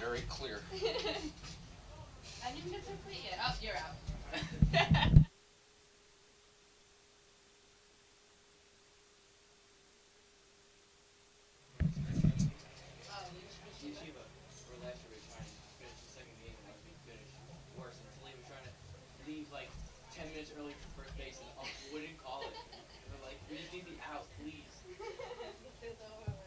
very clear. I didn't get to play yet. Oh, you're out. Yeshiva, or last year we were trying to finish the second game and we finished worse. And Talia was trying to leave like 10 minutes early for first base and the ump wouldn't call it. And we're like, we just need the out, please. It's over with.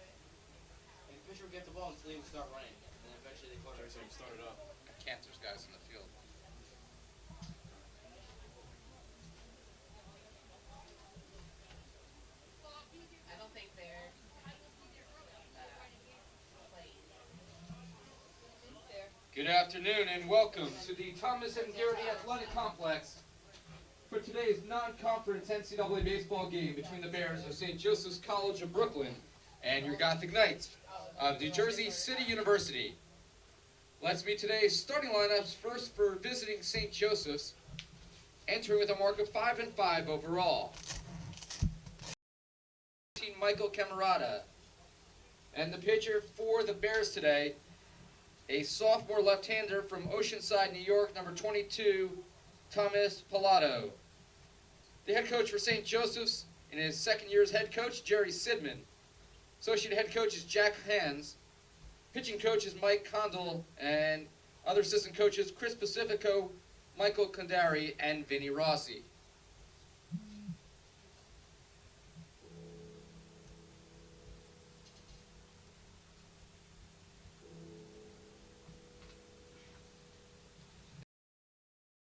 And the pitcher would get the ball and Talia would start running. And then eventually they caught it. Every time started up. Can't, there's guys in the field. I don't think they're playing. Good afternoon and welcome to the Thomas and Garrity Athletic Complex for today's non-conference NCAA baseball game between the Bears of St. Joseph's College of Brooklyn and your Gothic Knights of New Jersey City University. Let's meet today's starting lineups. First for visiting St. Joseph's, entering with a mark of 5-5 overall. Michael Camarada. And the pitcher for the Bears today, a sophomore left-hander from Oceanside, New York, number 22, Thomas Pilato. The head coach for St. Joseph's in his second year as head coach, Jerry Sidman. Associate head coach is Jack Hans. Pitching coach is Mike Condell, and other assistant coaches, Chris Pacifico, Michael Condari, and Vinny Rossi.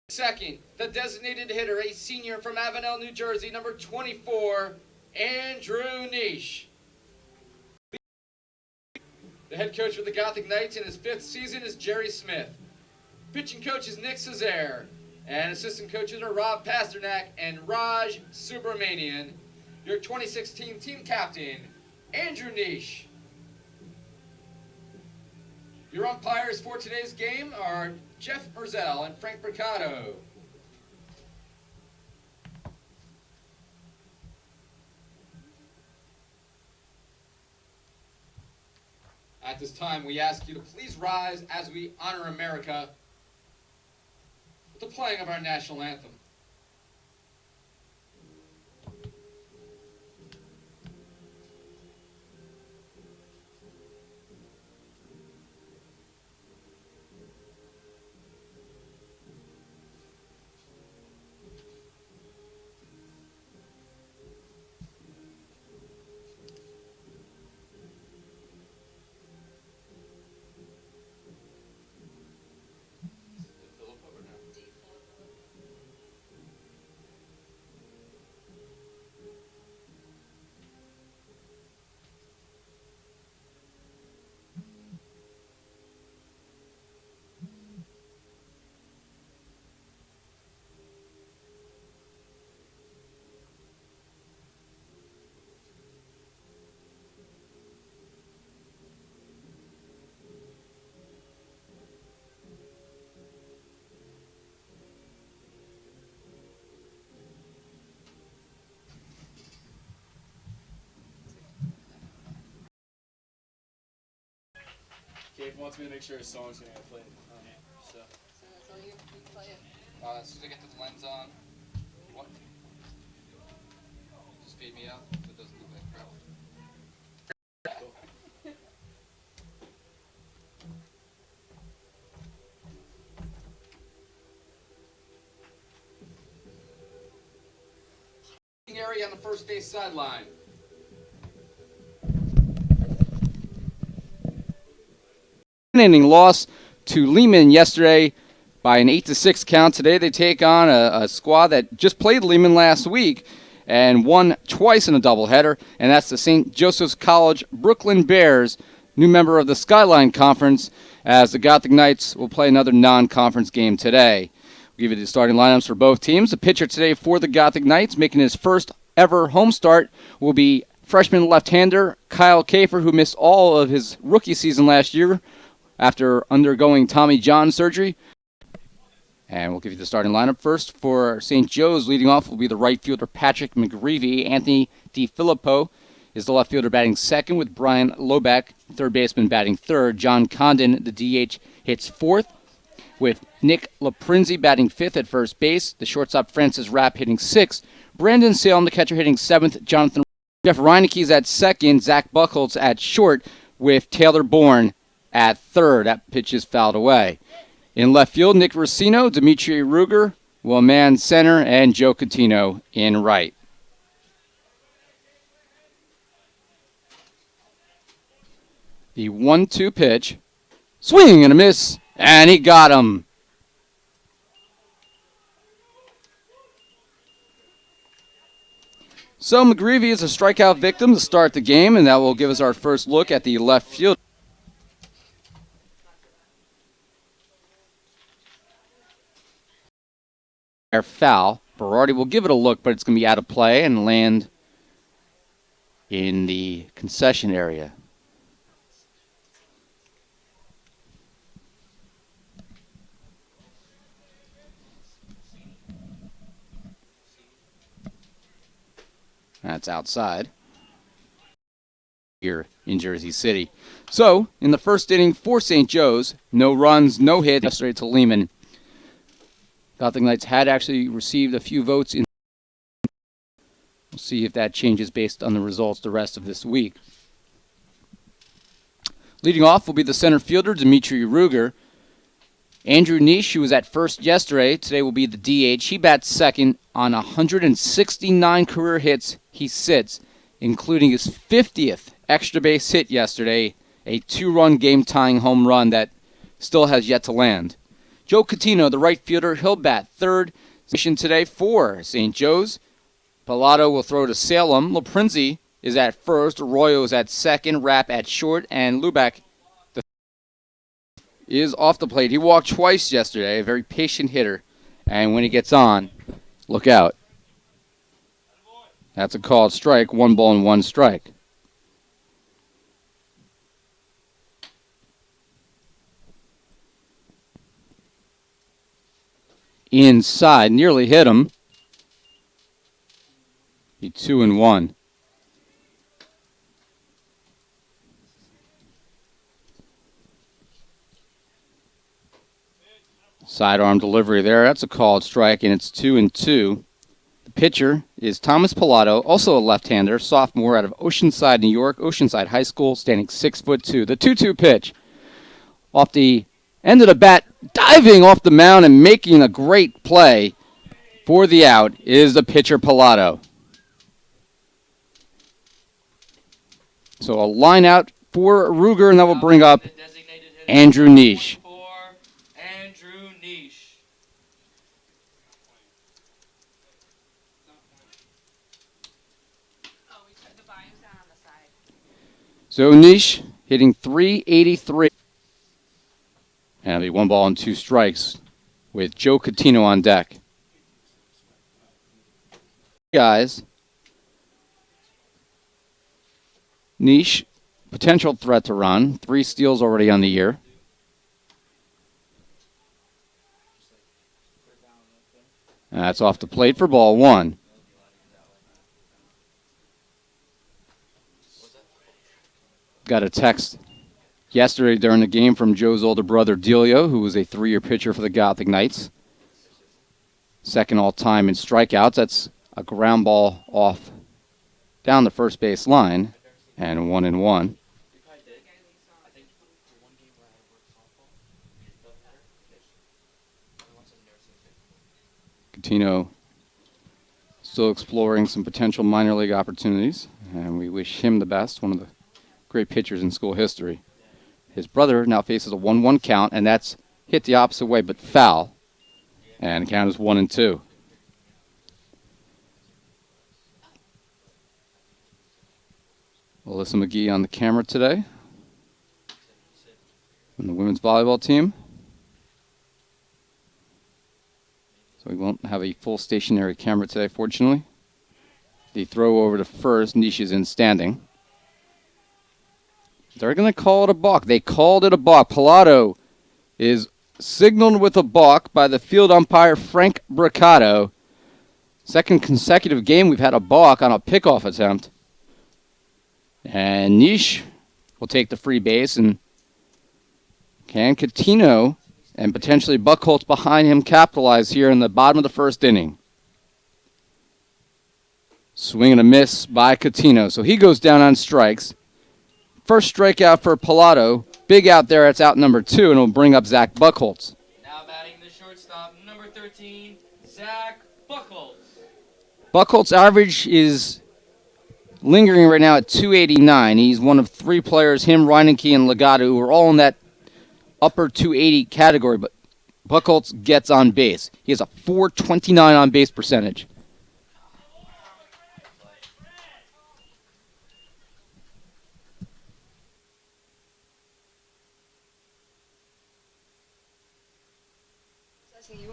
Second, the designated hitter, a senior from Avenel, New Jersey, number 24, Andrew Nish. The head coach for the Gothic Knights in his 5th season is Jerry Smith. Pitching coach is Nick Cesare, and assistant coaches are Rob Pasternak and Raj Subramanian. Your 2016 team captain, Andrew Nish. Your umpires for today's game are Jeff Merzel and Frank Mercado. At this time, we ask you to please rise as we honor America with the playing of our national anthem. Gabe wants me to make sure his song's going to get played. So that's all you play it. As soon as I get the lens on, what? Just fade me out so it doesn't look like crap. Area on the first base sideline. Inning loss to Lehman yesterday by an 8-6 count. Today they take on a squad that just played Lehman last week and won twice in a doubleheader, and that's the St. Joseph's College Brooklyn Bears, new member of the Skyline Conference, as the Gothic Knights will play another non-conference game today. We'll give you the starting lineups for both teams. The pitcher today for the Gothic Knights, making his first ever home start, will be freshman left-hander Kyle Kafer, who missed all of his rookie season last year after undergoing Tommy John surgery. And we'll give you the starting lineup first. For St. Joe's, leading off will be the right fielder Patrick McGreevy. Anthony DiFilippo is the left fielder batting second, with Brian Loback third baseman batting third. John Condon, the DH, hits fourth, with Nick Laprinzi batting fifth at first base. The shortstop, Francis Rapp, hitting sixth. Brandon Salem, the catcher, hitting seventh. Jeff Reineke's at second. Zach Buchholz at short, with Taylor Bourne at third. That pitch is fouled away. In left field, Nick Rossino, Dimitri Ruger, Will Mann center, and Joe Catino in right. The 1-2 pitch. Swing and a miss, and he got him. So McGreevy is a strikeout victim to start the game, and that will give us our first look at the left field. Foul. Berardi will give it a look, but it's going to be out of play and land in the concession area. That's outside here in Jersey City. So, in the first inning for St. Joe's, no runs, no hits, yesterday to Lehman. Gotham Knights had actually received a few votes. We'll see if that changes based on the results the rest of this week. Leading off will be the center fielder, Dimitri Ruger. Andrew Nish, who was at first yesterday, today will be the DH. He bats second on 169 career hits. He sits, including his 50th extra base hit yesterday, a 2-run game-tying home run that still has yet to land. Joe Catino, the right fielder, he'll bat third. Mission today for St. Joe's. Pilato will throw to Salem. Laprinzi is at first. Arroyo is at second. Rapp at short. And Luback is off the plate. He walked twice yesterday, a very patient hitter. And when he gets on, look out. That's a called strike. 1 ball and 1 strike. Inside, nearly hit him. He 2-1. Sidearm delivery there. That's a called strike, and it's 2-2. The pitcher is Thomas Pilato, also a left-hander, sophomore out of Oceanside, New York, Oceanside High School, standing 6'2". The 2-2 pitch. Off the end of the bat, diving off the mound and making a great play for the out is the pitcher Pilato. So a line out for Ruger, and that will bring up Andrew Nish. So Nish hitting .383. And it'll be 1 ball and 2 strikes with Joe Catino on deck. Guys. Nish, potential threat to run. 3 steals already on the year. That's off the plate for ball 1. Got a text yesterday during the game from Joe's older brother, Delio, who was a 3-year pitcher for the Gothic Knights. Second all-time in strikeouts. That's a ground ball off down the first base line, and 1-1. Catino still exploring some potential minor league opportunities, and we wish him the best, one of the great pitchers in school history. His brother now faces a 1-1 count, and that's hit the opposite way, but foul. And the count is 1-2. Alyssa McGee on the camera today from the women's volleyball team. So we won't have a full stationary camera today, fortunately. The throw over to first, Nish is in standing. They're going to call it a balk. They called it a balk. Pilato is signaled with a balk by the field umpire, Frank Briccato. Second consecutive game we've had a balk on a pickoff attempt. And Nish will take the free base, and can Catino and potentially Buckholz behind him capitalize here in the bottom of the first inning? Swing and a miss by Catino, so he goes down on strikes. First strikeout for Pilato. Big out there, it's out number 2, and it'll bring up Zach Buckholz. Now batting the shortstop, number 13, Zach Buckholz. Buckholz' average is lingering right now at 289. He's one of 3 players, him, Reineke, and Legato, who are all in that upper 280 category, but Buckholz gets on base. He has a .429 on base percentage.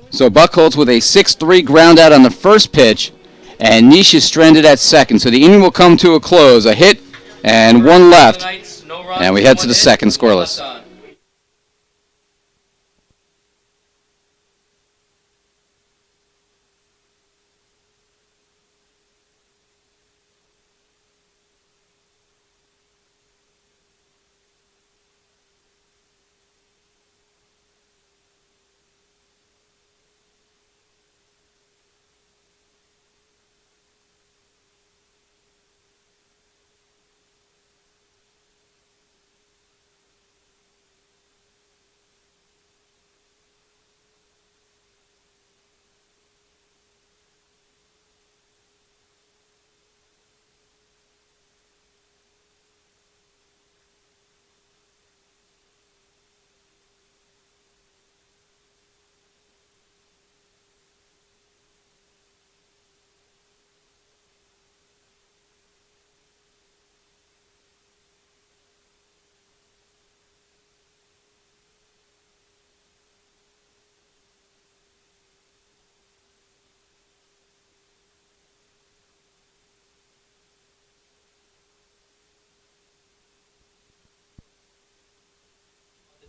So Buckholz with a 6-3 ground out on the first pitch, and Nish is stranded at second. So the inning will come to a close. A hit and one left, and we head to the second scoreless.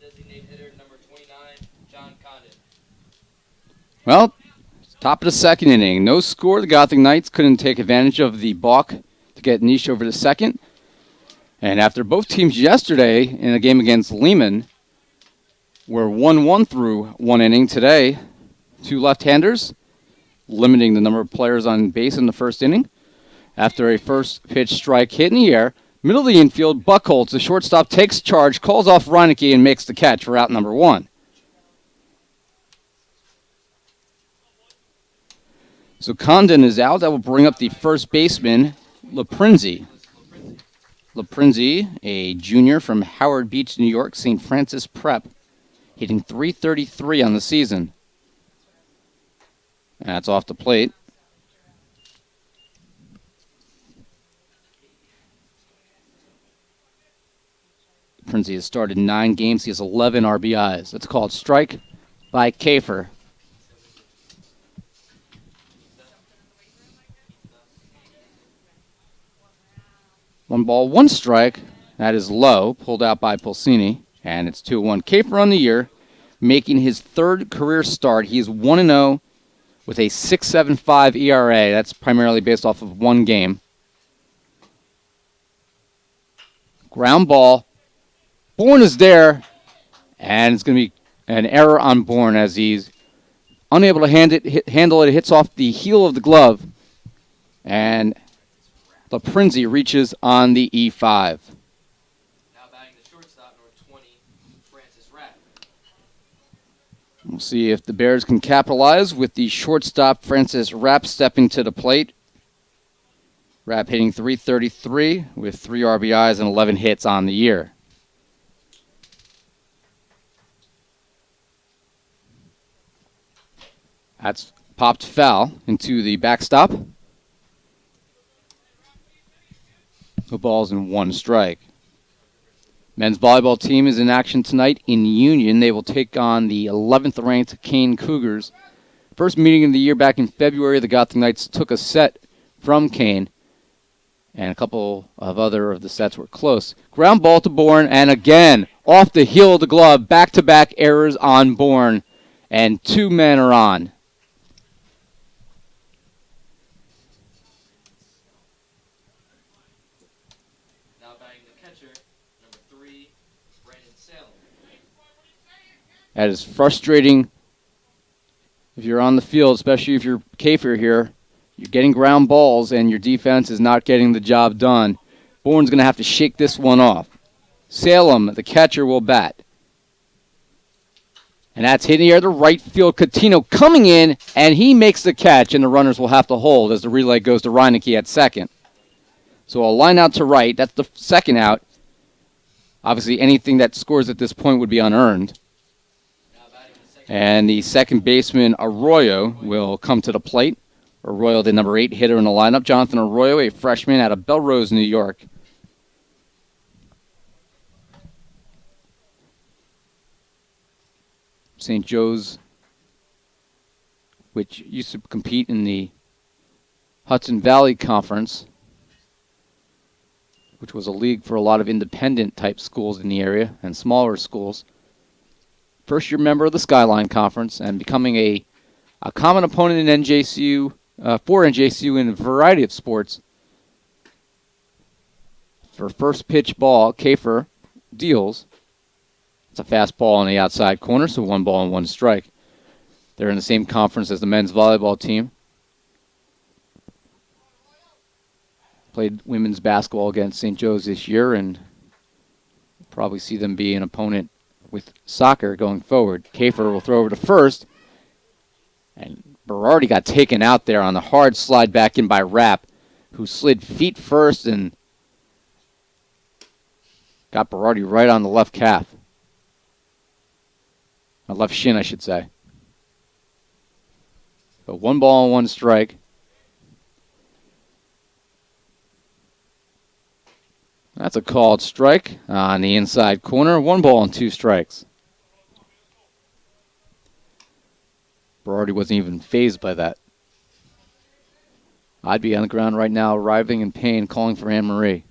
Designated hitter number 29, John Condon. Well, top of the second inning. No score. The Gothic Knights couldn't take advantage of the balk to get Nish over to second. And after both teams yesterday in a game against Lehman were 1-1 through one inning, today 2 left-handers, limiting the number of players on base in the first inning. After a first pitch strike hit in the air, middle of the infield, Buckholz, the shortstop, takes charge, calls off Reineke, and makes the catch for out number 1. So Condon is out. That will bring up the first baseman, Laprinzi. Laprinzi, a junior from Howard Beach, New York, St. Francis Prep, hitting .333 on the season. That's off the plate. Laprinzi has started 9 games. He has 11 RBIs. That's called strike by Kafer. One ball, one strike. That is low, pulled out by Pulsini, and it's 2-1. Kafer on the year, making his 3rd career start. He is 1-0 with a 6.75 ERA. That's primarily based off of 1 game. Ground ball. Bourne is there, and it's going to be an error on Bourne as he's unable to handle it. It hits off the heel of the glove, and Laprinzi reaches on the E5. Now batting the shortstop, number 20, Francis Rapp. We'll see if the Bears can capitalize with the shortstop, Francis Rapp, stepping to the plate. Rapp hitting .333 with 3 RBIs and 11 hits on the year. That's popped foul into the backstop. No balls and 1 strike. Men's volleyball team is in action tonight in Union. They will take on the 11th ranked Kane Cougars. First meeting of the year back in February, the Gothic Knights took a set from Kane, and a couple of other of the sets were close. Ground ball to Bourne, and again, off the heel of the glove, back-to-back errors on Bourne, and 2 men are on. That is frustrating if you're on the field, especially if you're Kafer here. You're getting ground balls and your defense is not getting the job done. Bourne's going to have to shake this one off. Salem, the catcher, will bat. And that's hitting the air to right field. Coutinho coming in, and he makes the catch, and the runners will have to hold as the relay goes to Reinecke at second. So a line out to right. That's the second out. Obviously, anything that scores at this point would be unearned. And the second baseman, Arroyo, will come to the plate. Arroyo, the number 8 hitter in the lineup. Jonathan Arroyo, a freshman out of Belrose, New York. St. Joe's, which used to compete in the Hudson Valley Conference, which was a league for a lot of independent-type schools in the area and smaller schools. First-year member of the Skyline Conference and becoming a common opponent in NJCU, for NJCU in a variety of sports. For first pitch ball, Kafer deals. It's a fastball on the outside corner, so 1 ball and 1 strike. They're in the same conference as the men's volleyball team. Played women's basketball against St. Joe's this year, and probably see them be an opponent with soccer going forward. Kafer will throw over to first, and Berardi got taken out there on the hard slide back in by Rapp, who slid feet first and got Berardi right on the left calf. Left shin, I should say. But 1 ball and 1 strike. That's a called strike on the inside corner. 1 ball and 2 strikes. Berardi wasn't even fazed by that. I'd be on the ground right now, writhing in pain, calling for Anne-Marie,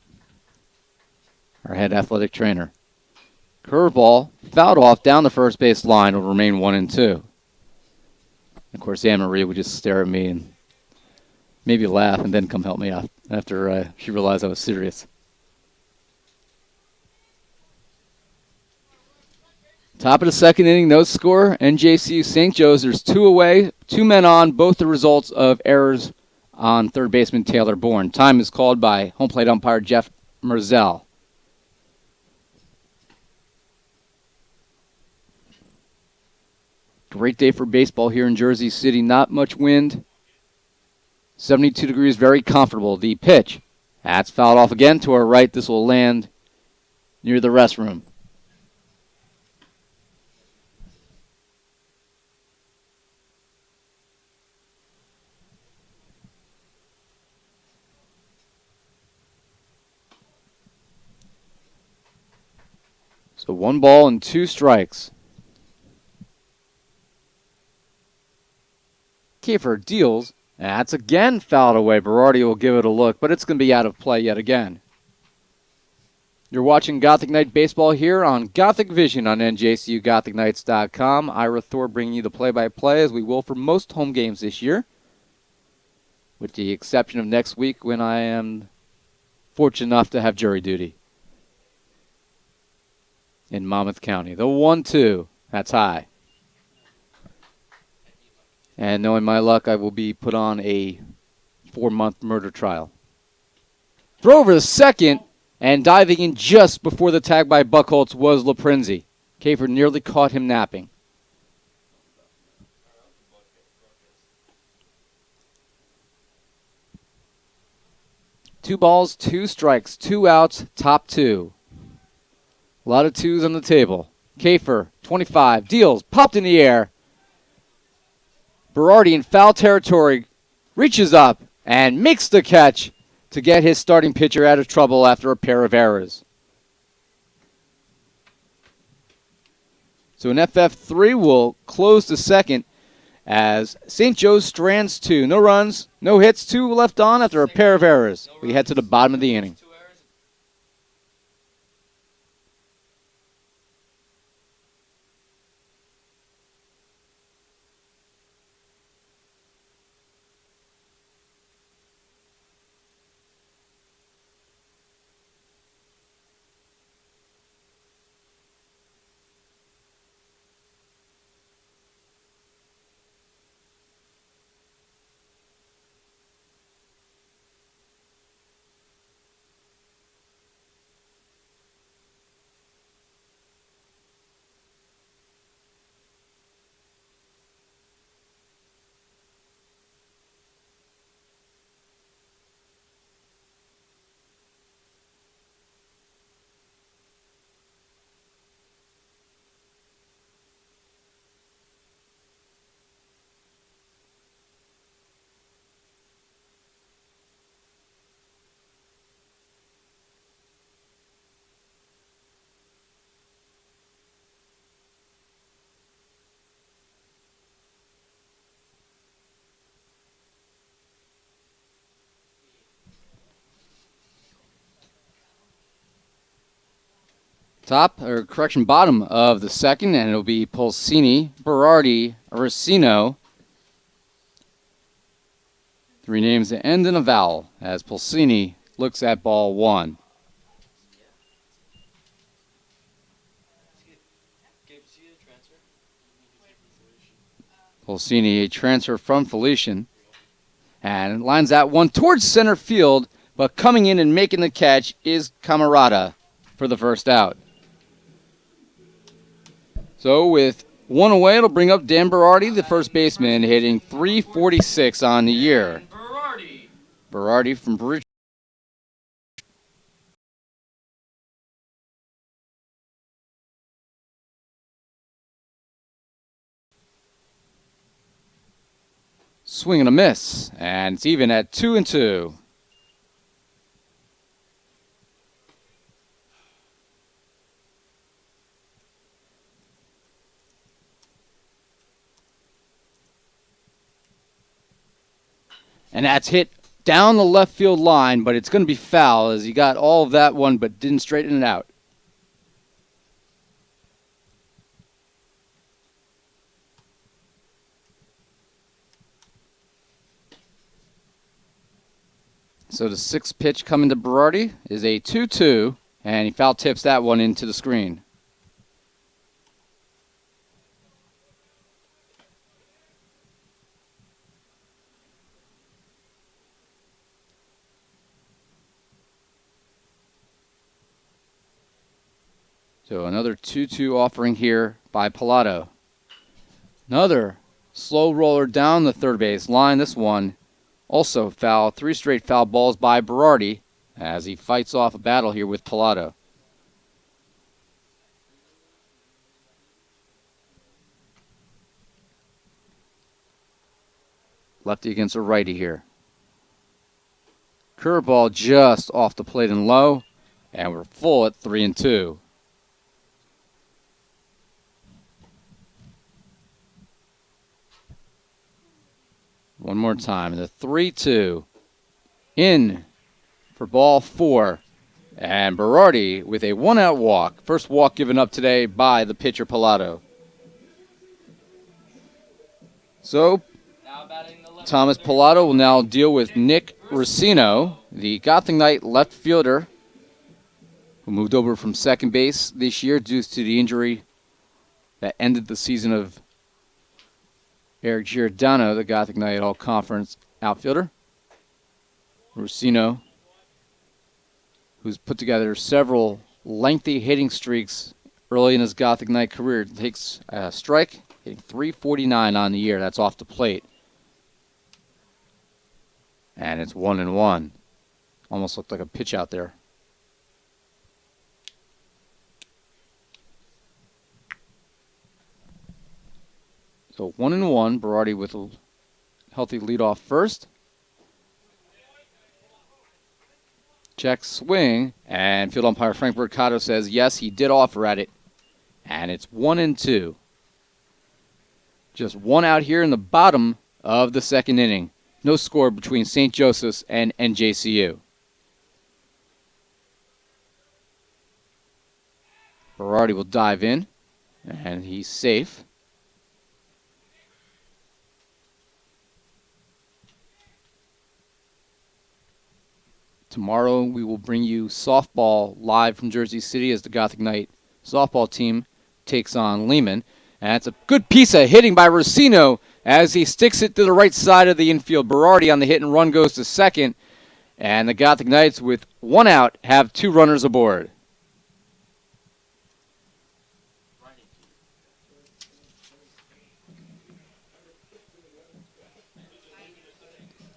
our head athletic trainer. Curveball, fouled off down the first base line, will remain 1-2. Of course, Anne-Marie would just stare at me and maybe laugh and then come help me out after she realized I was serious. Top of the second inning, no score. NJCU St. Joe's. There's 2 away, 2 men on, both the results of errors on third baseman Taylor Bourne. Time is called by home plate umpire Jeff Merzell. Great day for baseball here in Jersey City. Not much wind. 72 degrees, very comfortable. The pitch. That's fouled off again to our right. This will land near the restroom. So 1 ball and 2 strikes. Kafer deals. That's again fouled away. Berardi will give it a look, but it's going to be out of play yet again. You're watching Gothic Knight Baseball here on Gothic Vision on NJCUGothicKnights.com. Ira Thor bringing you the play-by-play, as we will for most home games this year, with the exception of next week when I am fortunate enough to have jury duty in Monmouth County. The 1-2. That's high. And knowing my luck, I will be put on a 4-month murder trial. Throw over the second, and diving in just before the tag by Buckholtz was Laprinzi. Kafer nearly caught him napping. Two balls, 2 strikes, 2 outs, top 2. A lot of 2s on the table. Kafer, 25, deals, popped in the air. Berardi in foul territory reaches up and makes the catch to get his starting pitcher out of trouble after a pair of errors. So an FF3 will close the second as St. Joe's strands 2. No runs, no hits, 2 left on after a pair of errors. We head to the bottom of the inning. Bottom of the second, and it'll be Pulsini, Berardi, Racino. 3 names that end in a vowel as Pulsini looks at ball 1. Pulsini, a transfer from Felician, and lines that one towards center field, but coming in and making the catch is Camarada for the first out. So with 1 away, it'll bring up Dan Berardi, the first baseman, hitting .346 on the year. Berardi from Bridge. Swing and a miss, and it's even at 2-2. And that's hit down the left field line, but it's going to be foul as he got all of that one but didn't straighten it out. So the 6th pitch coming to Berardi is a 2-2, and he foul tips that one into the screen. So another 2-2 offering here by Pilato. Another slow roller down the third base line. This one also foul. 3 straight foul balls by Berardi as he fights off a battle here with Pilato. Lefty against a righty here. Curveball just off the plate and low, and we're full at 3-2. One more time. The 3-2 in for ball 4. And Berardi with a 1-out walk. First walk given up today by the pitcher Pilato. So Thomas Pilato will now deal with Nick Racino, the Gotham Knight left fielder who moved over from second base this year due to the injury that ended the season of Eric Giordano, the Gothic Knight All-Conference outfielder. Racino, who's put together several lengthy hitting streaks early in his Gothic Knight career, takes a strike, hitting .349 on the year. That's off the plate. And it's 1-1. Almost looked like a pitch out there. So 1-1, Berardi with a healthy leadoff first. Check swing, and field umpire Frank Mercado says yes, he did offer at it. And it's 1-2. Just 1 out here in the bottom of the second inning. No score between St. Joseph's and NJCU. Berardi will dive in, and he's safe. Tomorrow we will bring you softball live from Jersey City as the Gothic Knight softball team takes on Lehman. And it's a good piece of hitting by Racino as he sticks it to the right side of the infield. Berardi on the hit and run goes to second. And the Gothic Knights with 1 out have 2 runners aboard.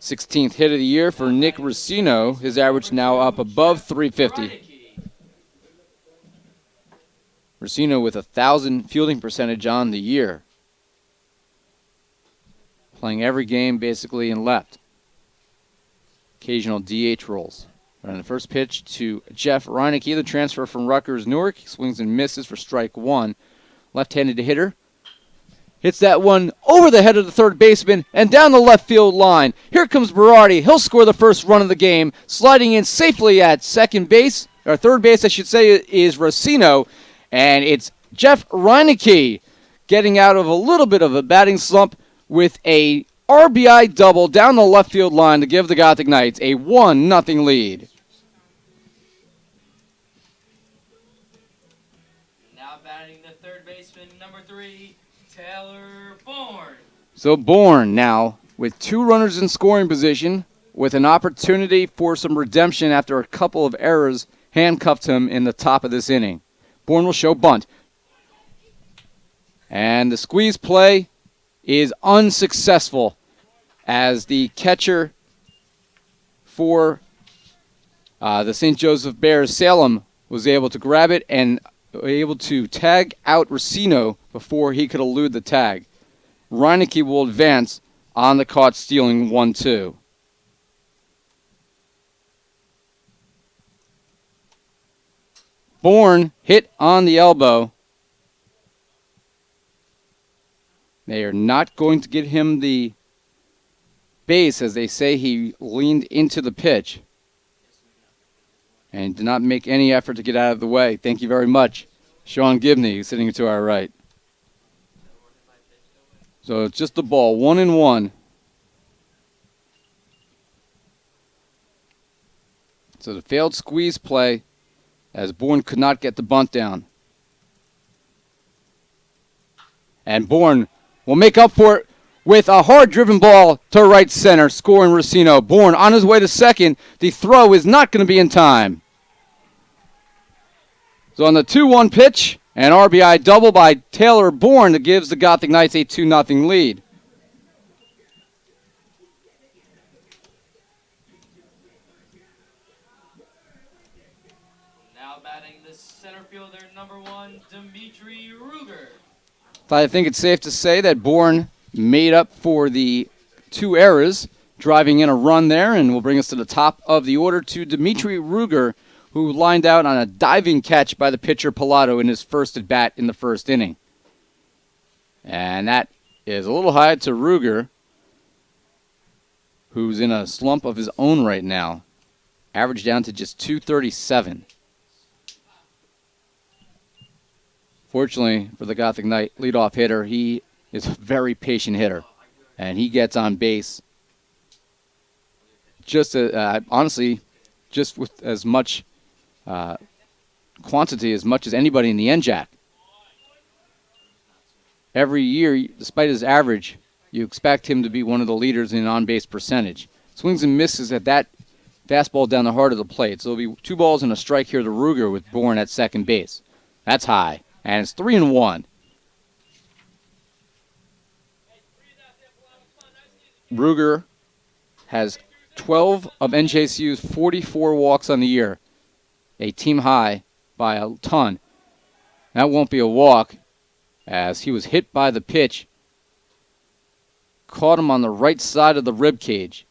#16th hit of the year for Nick Racino. His average now up above .350. Racino with 1,000 fielding percentage on the year. Playing every game basically in left. Occasional DH roles. And the first pitch to Jeff Reineke, the transfer from Rutgers Newark. He swings and misses for strike 1. Left-handed hitter. Hits that one over the head of the third baseman and down the left field line. Here comes Berardi. He'll score the first run of the game, sliding in safely at second base, or third base, I should say, is Racino, and it's Jeff Reineke getting out of a little bit of a batting slump with a RBI double down the left field line to give the Gothic Knights a 1-0 lead. Now batting the third baseman, number 3, Taylor Bourne. So Bourne now with 2 runners in scoring position with an opportunity for some redemption after a couple of errors handcuffed him in the top of this inning. Bourne will show bunt. And the squeeze play is unsuccessful as the catcher for the St. Joseph Bears, Salem, was able to grab it and able to tag out Racino before he could elude the tag. Reineke will advance on the caught stealing 1-2. Bourne hit on the elbow. They are not going to get him the base, as they say he leaned into the pitch and did not make any effort to get out of the way. Thank you very much, Sean Gibney, sitting to our right. So it's just the ball, 1-1. So the failed squeeze play as Bourne could not get the bunt down. And Bourne will make up for it with a hard-driven ball to right center, scoring Racino. Bourne on his way to second. The throw is not going to be in time. So on the 2-1 pitch, an RBI double by Taylor Bourne that gives the Gothic Knights a 2-0 lead. Now batting the center fielder, number 1, Dimitri Ruger. I think it's safe to say that Bourne made up for the 2 errors, driving in a run there, and will bring us to the top of the order to Dimitri Ruger, who lined out on a diving catch by the pitcher Pilato in his first at bat in the first inning. And that is a little high to Ruger, who's in a slump of his own right now. Average down to just 237. Fortunately for the Gothic Knight leadoff hitter, he is a very patient hitter, and he gets on base just honestly, just with as much quantity as much as anybody in the NJAC. Every year, despite his average, you expect him to be one of the leaders in on-base percentage. Swings and misses at that fastball down the heart of the plate. So it'll be 2 balls and a strike here to Ruger with Bourne at second base. That's high. And it's 3-1. Ruger has 12 of NJCU's 44 walks on the year, a team high by a ton. That won't be a walk, as he was hit by the pitch, caught him on the right side of the rib cage.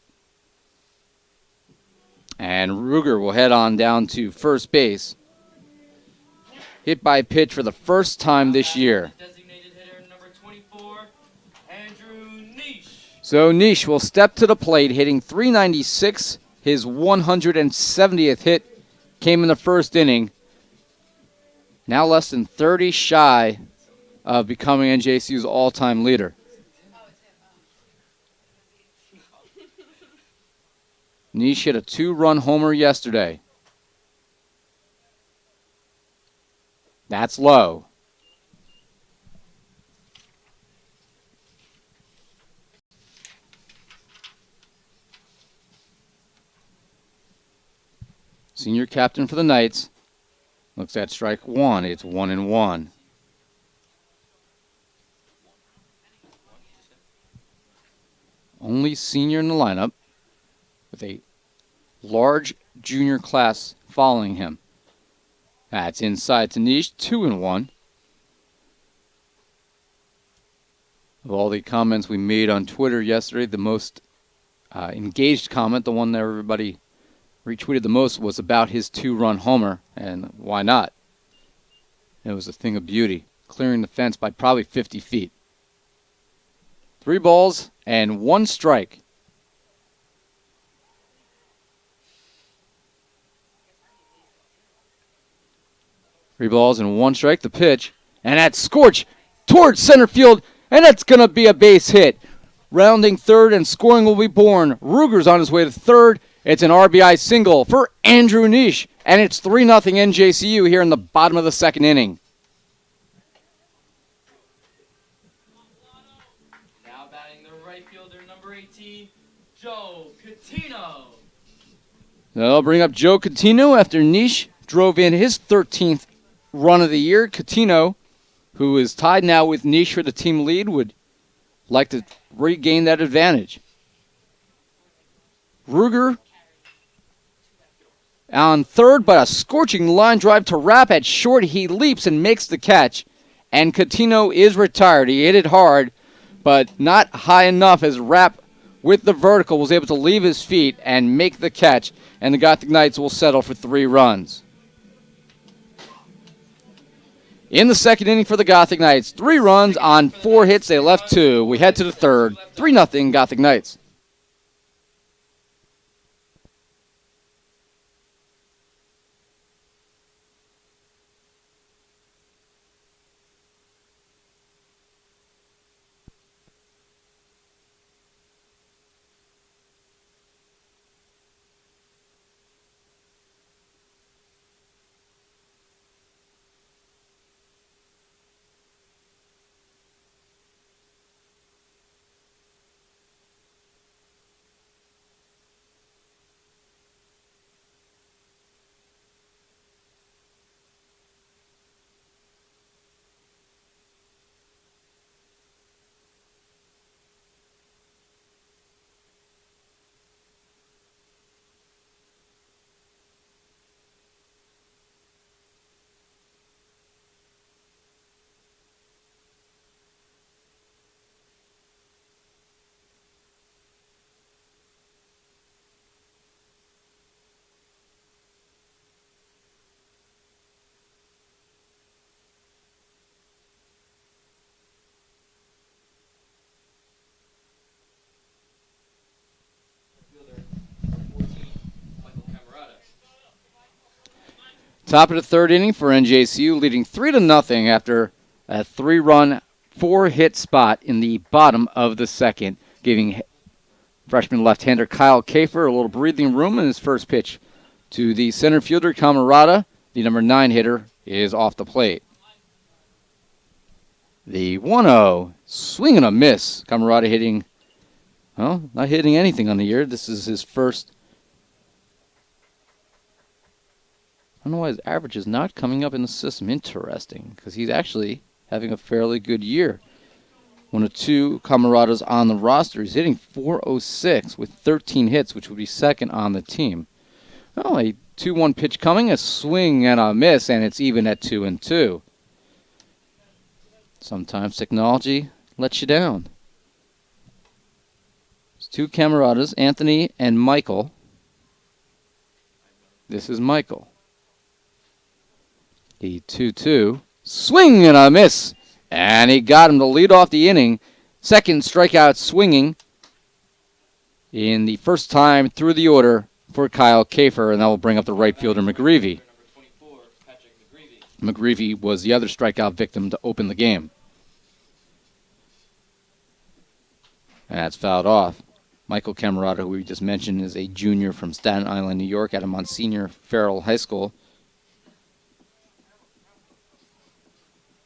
And Ruger will head on down to first base. Hit by pitch for the first time this year. Designated hitter, number 24, Andrew Nish. So Nish will step to the plate, hitting .396. His 170th hit came in the first inning. Now less than 30 shy of becoming NJCU's all-time leader. Nish hit a 2-run homer yesterday. That's low. Senior captain for the Knights looks at strike 1. It's 1-1. Only senior in the lineup with a large junior class following him. That's inside to Nish, 2-1. Of all the comments we made on Twitter yesterday, the most engaged comment, the one that everybody retweeted the most, was about his 2-run homer, and why not? It was a thing of beauty, clearing the fence by probably 50 feet. 3 balls and 1 strike. 3 balls and 1 strike. The pitch. And that's scorch towards center field. And that's going to be a base hit. Rounding third and scoring will be born. Ruger's on his way to third. It's an RBI single for Andrew Nish. And it's 3-0 NJCU here in the bottom of the second inning. Now batting the right fielder, number 18, Joe Catino. They'll bring up Joe Catino after Nish drove in his 13th run of the year. Catino, who is tied now with Nish for the team lead, would like to regain that advantage. Ruger on third, but a scorching line drive to Rapp at short. He leaps and makes the catch, and Catino is retired. He hit it hard, but not high enough as Rapp, with the vertical, was able to leave his feet and make the catch, and the Gothic Knights will settle for 3 runs. In the second inning for the Gothic Knights, 3 runs on 4 hits. They left 2. We head to the third. 3-0 Gothic Knights. Top of the third inning for NJCU, leading 3-0 after a 3-run, 4-hit spot in the bottom of the second, giving freshman left-hander Kyle Kafer a little breathing room in his first pitch to the center fielder Camarada. The number 9 hitter is off the plate. The 1-0, swing and a miss. Camarada hitting, well, not hitting anything on the year. This is his first. I don't know why his average is not coming up in the system. Interesting, because he's actually having a fairly good year. One of 2 Camaradas on the roster. He's hitting .406 with 13 hits, which would be second on the team. Oh, a 2-1 pitch coming, a swing and a miss, and it's even at 2-2. Sometimes technology lets you down. It's 2 Camaradas, Anthony and Michael. This is Michael. The 2-2, swing and a miss, and he got him to lead off the inning. Second strikeout swinging in the first time through the order for Kyle Kafer, and that will bring up the right fielder McGreevy. McGreevy was the other strikeout victim to open the game. And that's fouled off. Michael Camarada, who we just mentioned, is a junior from Staten Island, New York, out of Monsignor Farrell High School.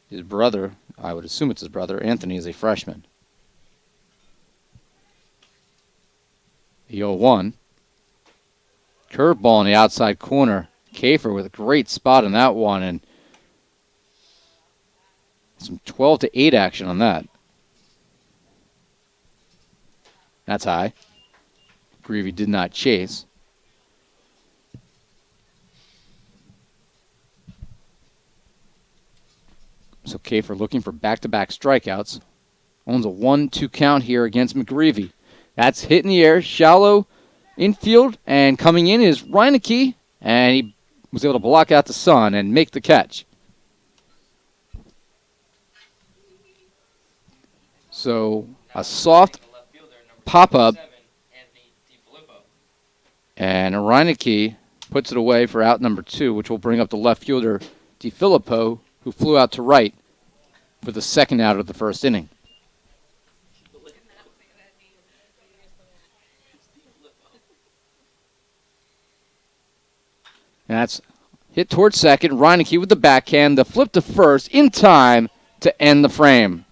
His brother, I would assume it's his brother, Anthony, is a freshman. The 0-1. Curveball in the outside corner. Kafer with a great spot on that one, and some 12-8 action on that. That's high. Greavy did not chase. So Kafer looking for back-to-back strikeouts. Owns a 1-2 count here against McGreevy. That's hit in the air, shallow infield, and coming in is Reineke, and he was able to block out the sun and make the catch. So a soft pop-up, and Reineke puts it away for out number 2, which will bring up the left fielder DiFilippo, who flew out to right for the second out of the first inning. And that's hit towards second. Reineke with the backhand. The flip to first in time to end the frame.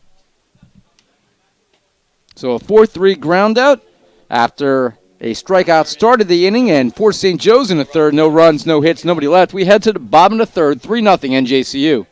So a 4-3 ground out after a strikeout started the inning, and for St. Joe's in the third, no runs, no hits, nobody left. We head to the bottom of the third, 3-0 NJCU.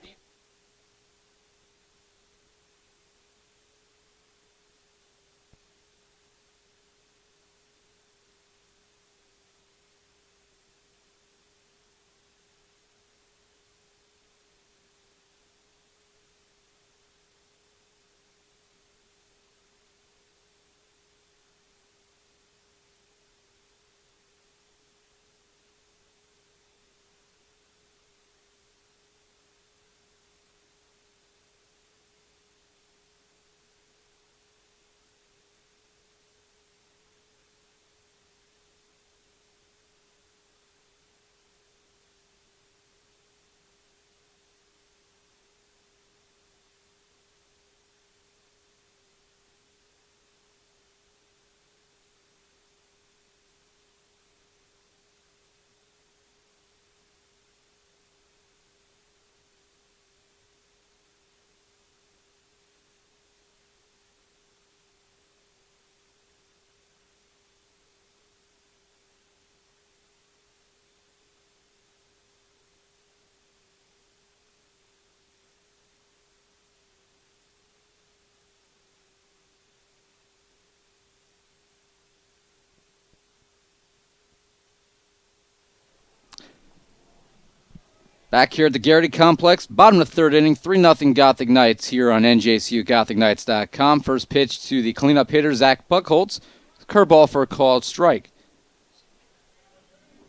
Back here at the Garrity Complex, bottom of the third inning, 3-0 Gothic Knights here on NJCU GothicKnights.com. First pitch to the cleanup hitter, Zach Buckholtz. Curveball for a called strike.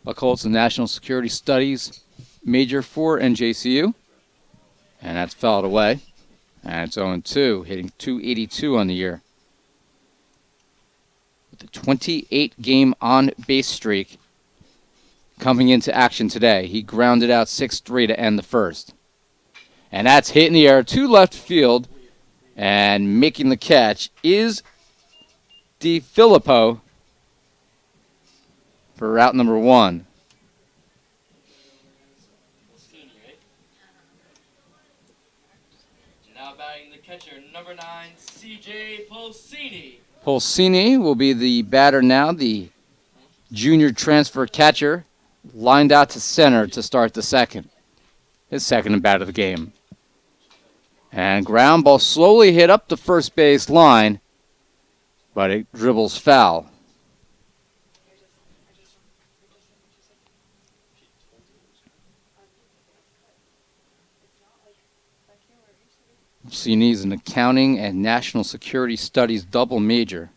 Buckholtz, the National Security Studies major for NJCU. And that's fouled away. And it's 0-2, hitting .282 on the year. With a 28-game on-base streak coming into action today. He grounded out 6-3 to end the first. And that's hit in the air to left field. And making the catch is DiFilippo for route number 1. Now batting the catcher, number 9, C.J. Polsini. Polsini will be the batter now, the junior transfer catcher, lined out to center to start the second. His second bat of the game. And ground ball slowly hit up the first base line, but it dribbles foul. Polsini is an accounting and national security studies double major.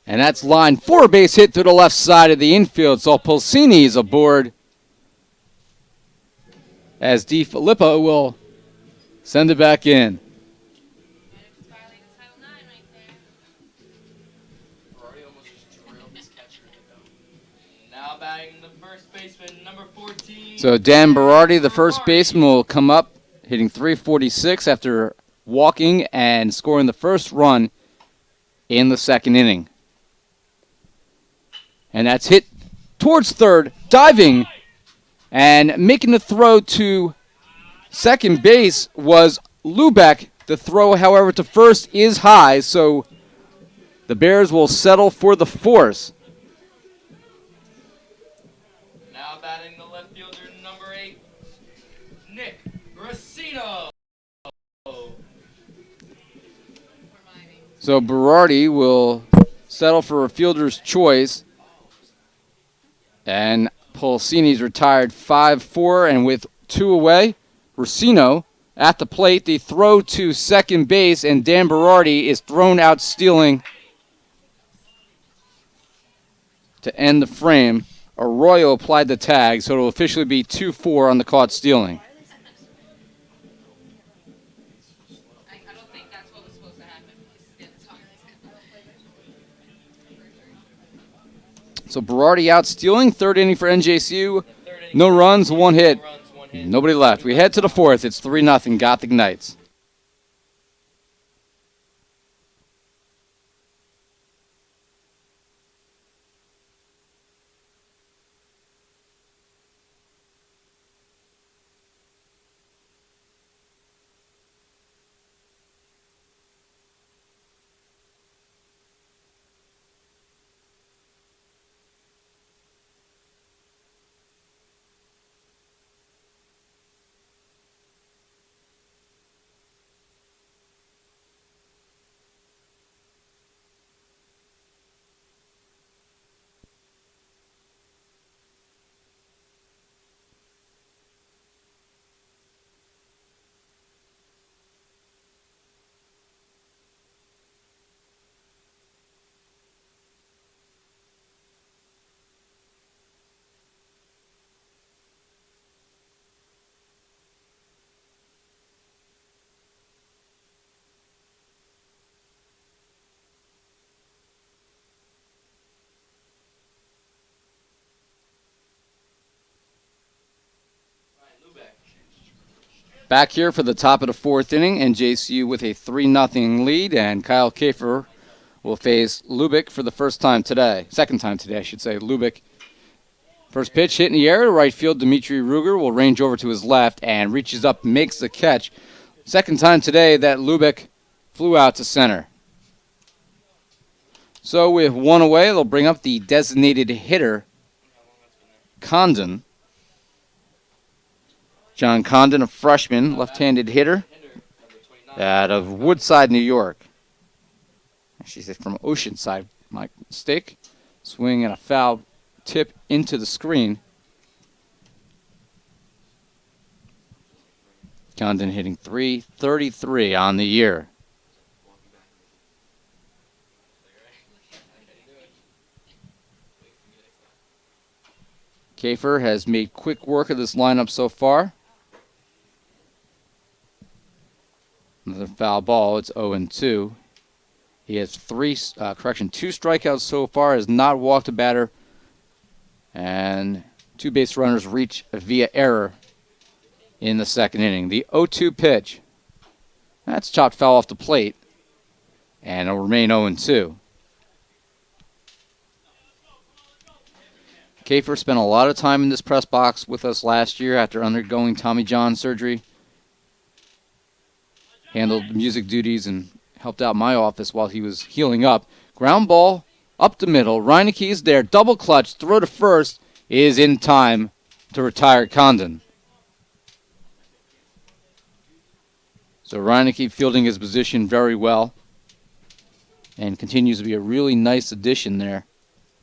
And that's line 4, base hit to the left side of the infield. So Polsini is aboard as DiFilippo will send it back in. Now batting the first baseman, number 14. So Dan Berardi, the first baseman, will come up hitting .346 after walking and scoring the first run in the second inning. And that's hit towards third, diving, and making the throw to second base was Lubeck. The throw, however, to first is high, so the Bears will settle for the force. Now batting the left fielder, number 8, Nick Rossino. So Berardi will settle for a fielder's choice. And Polsini's retired 5-4, and with 2 away, Rossino at the plate. The throw to second base, and Dan Berardi is thrown out stealing to end the frame. Arroyo applied the tag, so it will officially be 2-4 on the caught stealing. I don't think that's what was supposed to happen. So Berardi out stealing. Third inning for NJCU. Third inning, No runs, one hit. No runs, one hit. Nobody left. We head to the fourth. It's 3-0 Gothic Knights. Back here for the top of the fourth inning, NJCU with a 3-0 lead, and Kyle Kafer will face Lubick for the second time today, I should say. Lubick, first pitch hit in the air to right field. Dimitri Ruger will range over to his left and reaches up, makes the catch. Second time today that Lubick flew out to center. So with one away, they'll bring up the designated hitter, Condon. John Condon, a freshman, left-handed hitter out of Woodside, New York. Actually, from Oceanside, my mistake. Swing and a foul tip into the screen. Condon hitting .333 on the year. Kafer has made quick work of this lineup so far. Another foul ball. It's 0-2. He has two strikeouts so far. Has not walked a batter, and two base runners reach via error in the second inning. The 0-2 pitch. That's chopped foul off the plate, and it'll remain 0-2. Kafer spent a lot of time in this press box with us last year after undergoing Tommy John surgery. Handled the music duties and helped out my office while he was healing up. Ground ball up the middle. Reineke is there. Double clutch. Throw to first is in time to retire Condon. So Reineke fielding his position very well and continues to be a really nice addition there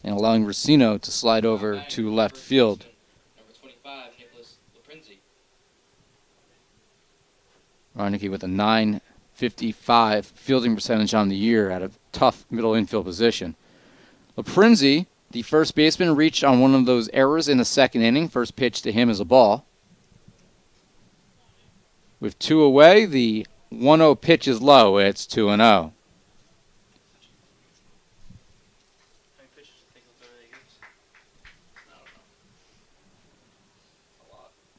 and allowing Racino to slide over to left field. Number 25, Nicholas Laprinzi. Reineke with a .955 fielding percentage on the year at a tough middle infield position. Laprinzi, the first baseman, reached on one of those errors in the second inning. First pitch to him is a ball. With two away, the 1-0 pitch is low. It's 2-0.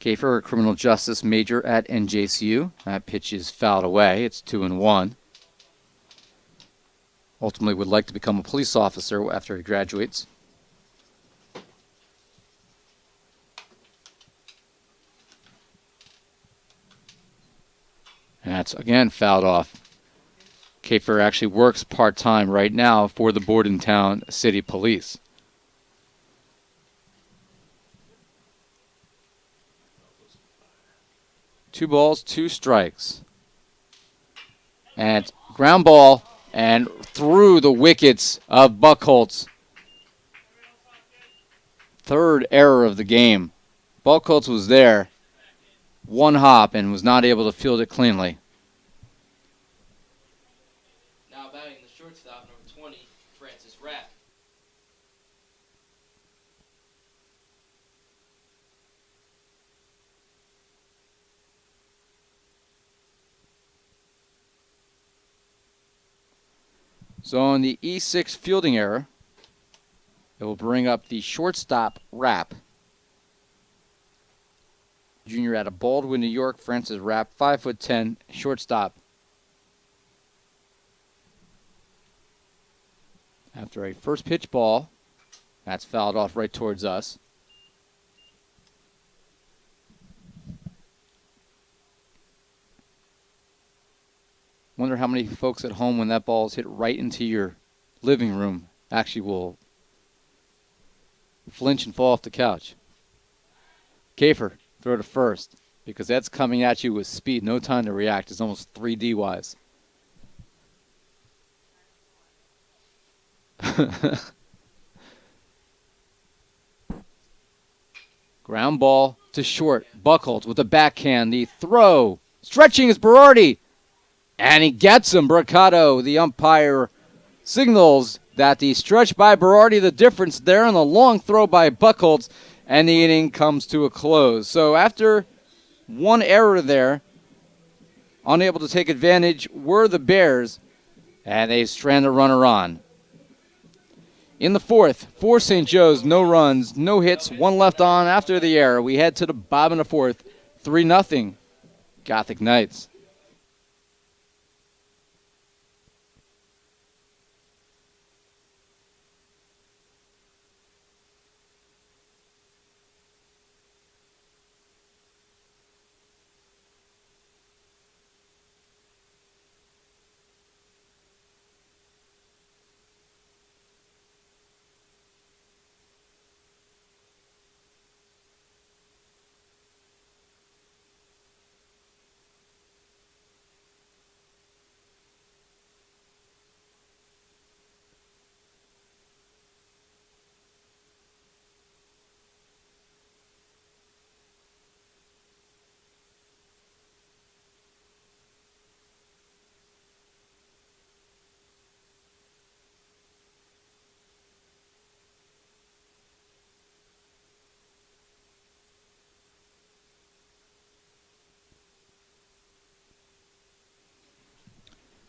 Kafer, a criminal justice major at NJCU. That pitch is fouled away. It's 2-1. Ultimately would like to become a police officer after he graduates. And that's, again, fouled off. Kafer actually works part-time right now for the Bordentown City Police. Two balls, two strikes. And ground ball and through the wickets of Buckholz. Third error of the game. Buckholz was there, one hop, and was not able to field it cleanly. Now batting the shortstop, number 20, Francis Rapp. So on the E6 fielding error, It will bring up the shortstop, Rapp. Junior out of Baldwin, New York. Francis Rapp, 5'10", shortstop. After a first pitch ball, that's fouled off right towards us. Wonder how many folks at home, when that ball is hit right into your living room, actually will flinch and fall off the couch. Kafer, throw to first, because that's coming at you with speed. No time to react. It's almost 3D wise. Ground ball to short. Buchholz with the backhand. The throw. Stretching is Berardi. And he gets him. Braccato, the umpire, signals that the stretch by Berardi, the difference there, and the long throw by Buchholz, and the inning comes to a close. So after one error there, unable to take advantage were the Bears, and they strand the runner on. In the fourth, for St. Joe's, no runs, no hits, one left on after the error. We head to the bottom of the fourth, 3-0, Gothic Knights.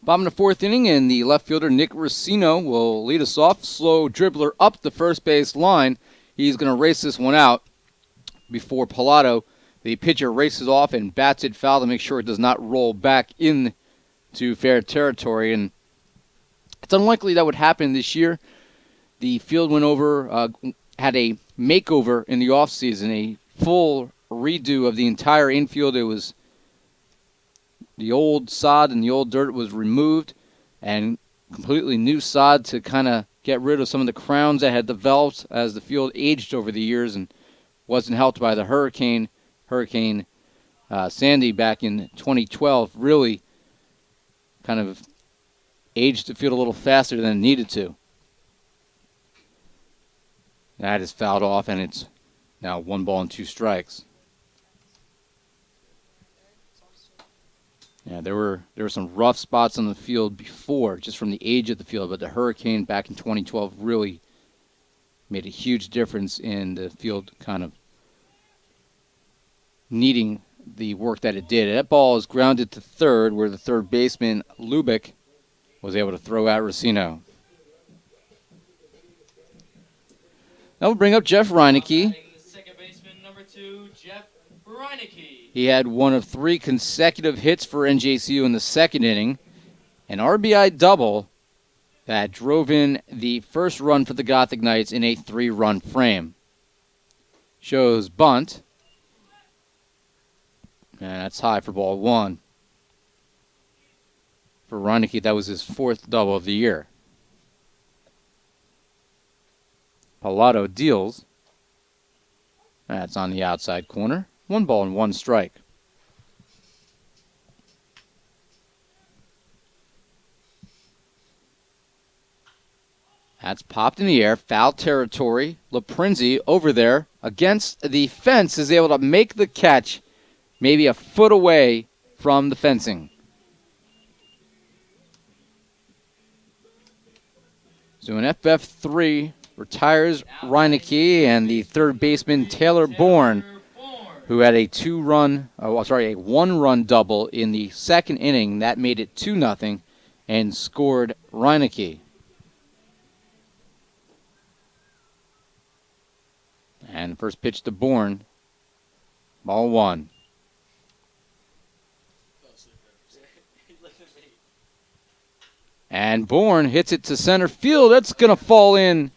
Bottom of the fourth inning, and the left fielder Nick Racino will lead us off. Slow dribbler up the first base line. He's going to race this one out before Pilato. The pitcher races off and bats it foul to make sure it does not roll back into fair territory. And it's unlikely that would happen this year. The field went over, had a makeover in the offseason, a full redo of the entire infield. It was the old sod and the old dirt was removed, and completely new sod to kind of get rid of some of the crowns that had developed as the field aged over the years and wasn't helped by the Hurricane Sandy back in 2012. Really kind of aged the field a little faster than it needed to. That is fouled off, and it's now 1 ball and 2 strikes. Yeah, there were some rough spots on the field before, just from the age of the field, but the Hurricane back in 2012 really made a huge difference in the field kind of needing the work that it did. That ball is grounded to third, where the third baseman, Lubick, was able to throw out Racino. That will bring up Jeff Reineke. Second baseman, number 2, Jeff Reineke. He had one of 3 consecutive hits for NJCU in the second inning. An RBI double that drove in the first run for the Gothic Knights in a 3-run frame. Shows bunt. And that's high for ball 1. For Reineke, that was his 4th double of the year. Pilato deals. That's on the outside corner. 1 ball and 1 strike. That's popped in the air. Foul territory. Laprinzi over there against the fence is able to make the catch maybe a foot away from the fencing. So an FF3 retires Reineke, and the third baseman Taylor Bourne, who had a 1-run double in the second inning. That made it 2-0 and scored Reineke. And first pitch to Bourne. Ball 1. And Bourne hits it to center field. That's going to fall in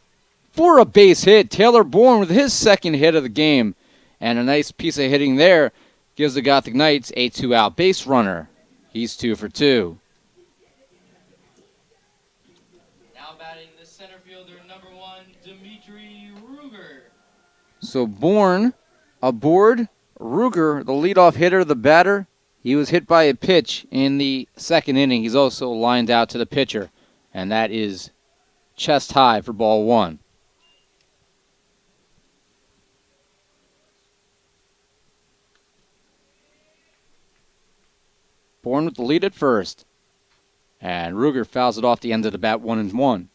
for a base hit. Taylor Bourne with his second hit of the game. And a nice piece of hitting there gives the Gothic Knights a 2-out base runner. He's 2 for 2. Now batting the center fielder, number 1, Dimitri Ruger. So Bourne aboard. Ruger, the leadoff hitter, the batter. He was hit by a pitch in the second inning. He's also lined out to the pitcher. And that is chest high for ball 1. Bourne with the lead at first. And Ruger fouls it off the end of the bat, 1-1.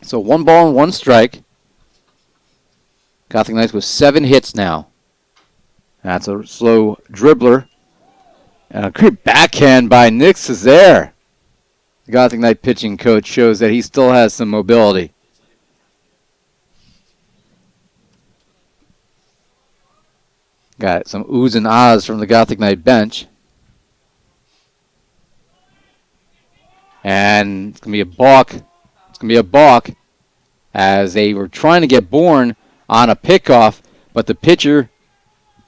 So 1 ball and 1 strike. Gothic Knights with 7 hits now. That's a slow dribbler. And a great backhand by Nick Cesare. The Gothic Knight pitching coach shows that he still has some mobility. Got some oohs and ahs from the Gothic Knight bench. And it's going to be a balk. It's going to be a balk as they were trying to get Bourne on a pickoff, but the pitcher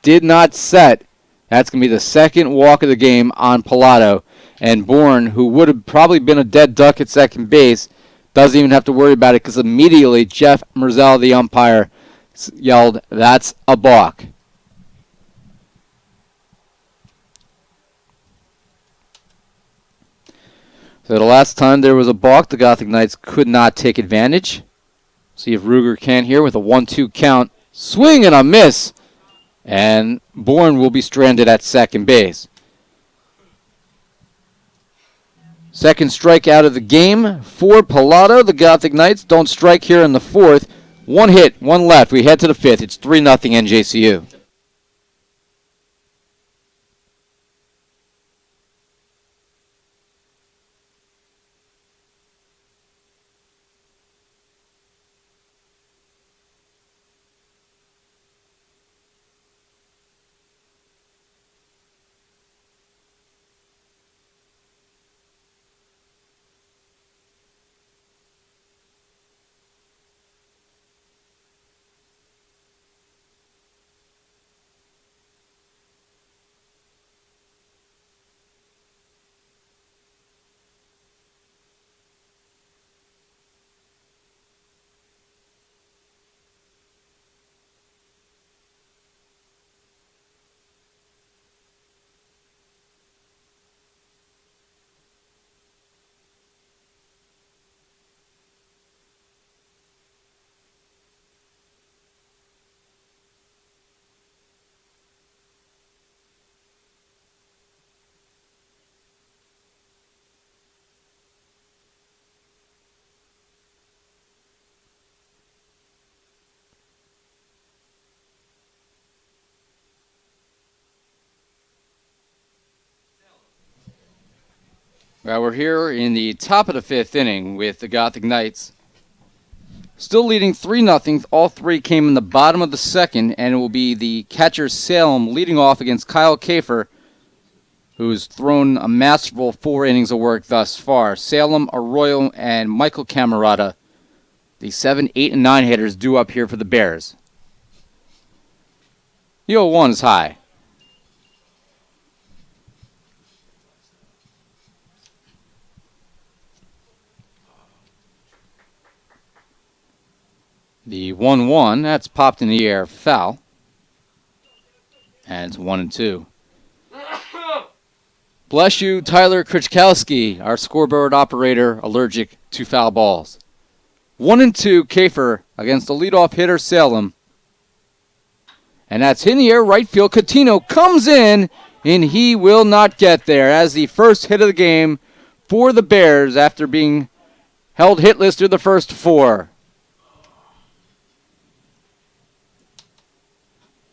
did not set. That's going to be the second walk of the game on Pilato. And Bourne, who would have probably been a dead duck at second base, doesn't even have to worry about it because immediately Jeff Merzell, the umpire, yelled, "That's a balk." So the last time there was a balk, the Gothic Knights could not take advantage. See if Ruger can here with a 1-2 count. Swing and a miss. And Bourne will be stranded at second base. Second strikeout of the game for Pilato. The Gothic Knights don't strike here in the 4th. 1 hit, 1 left. We head to the 5th. It's 3-0 NJCU. Well, we're here in the top of the 5th inning with the Gothic Knights still leading 3-0. All 3 came in the bottom of the 2nd, and it will be the catcher Salem leading off against Kyle Kafer, who's thrown a masterful 4 innings of work thus far. Salem, Arroyo, and Michael Camerata, the 7, 8, and 9 hitters due up here for the Bears. The 0-1 is high. The 1-1, that's popped in the air, foul. And it's 1-2. Bless you, Tyler Krichkowski, our scoreboard operator, allergic to foul balls. 1-2, Kafer against the leadoff hitter, Salem. And that's in the air, right field. Coutinho comes in, and he will not get there as the first hit of the game for the Bears after being held hitless through the first 4.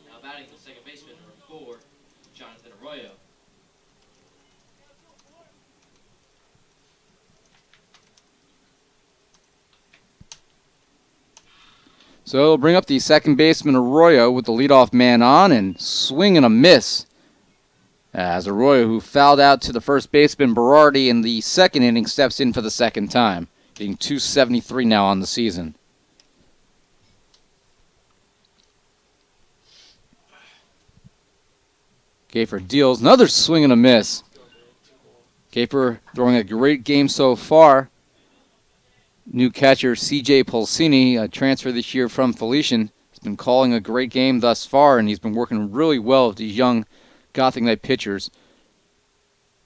Now batting the second baseman, number 4, Jonathan Arroyo. So it'll bring up the second baseman Arroyo with the leadoff man on and swing and a miss. As Arroyo, who fouled out to the first baseman Berardi in the second inning, steps in for the second time, getting 273 now on the season. Gafer deals another swing and a miss. Gafer throwing a great game so far. New catcher C.J. Pulsini, a transfer this year from Felician, has been calling a great game thus far, and he's been working really well with these young Gothic Knight pitchers.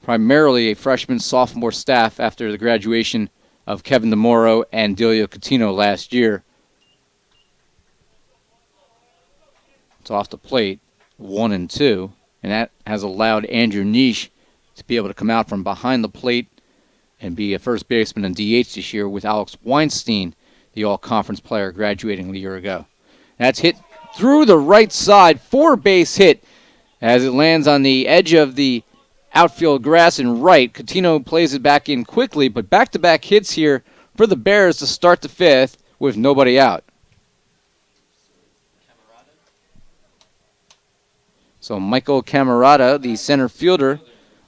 Primarily a freshman sophomore staff after the graduation of Kevin DeMoro and Delio Coutinho last year. It's off the plate, 1-2, and that has allowed Andrew Nish to be able to come out from behind the plate and be a first baseman and DH this year with Alex Weinstein, the all-conference player graduating a year ago. That's hit through the right side, 4-base hit as it lands on the edge of the outfield grass and right. Coutinho plays it back in quickly, but back-to-back hits here for the Bears to start the fifth with nobody out. So Michael Camarada, the center fielder,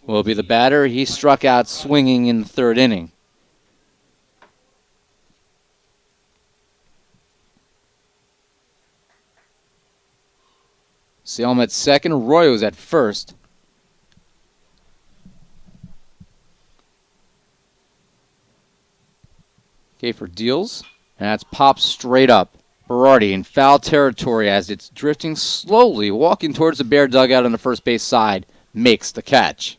will be the batter. He struck out swinging in the third inning. Salem at second, Arroyo's at first. Gafer deals, and that's popped straight up. Berardi in foul territory as it's drifting slowly, walking towards the Bear dugout on the first base side, makes the catch.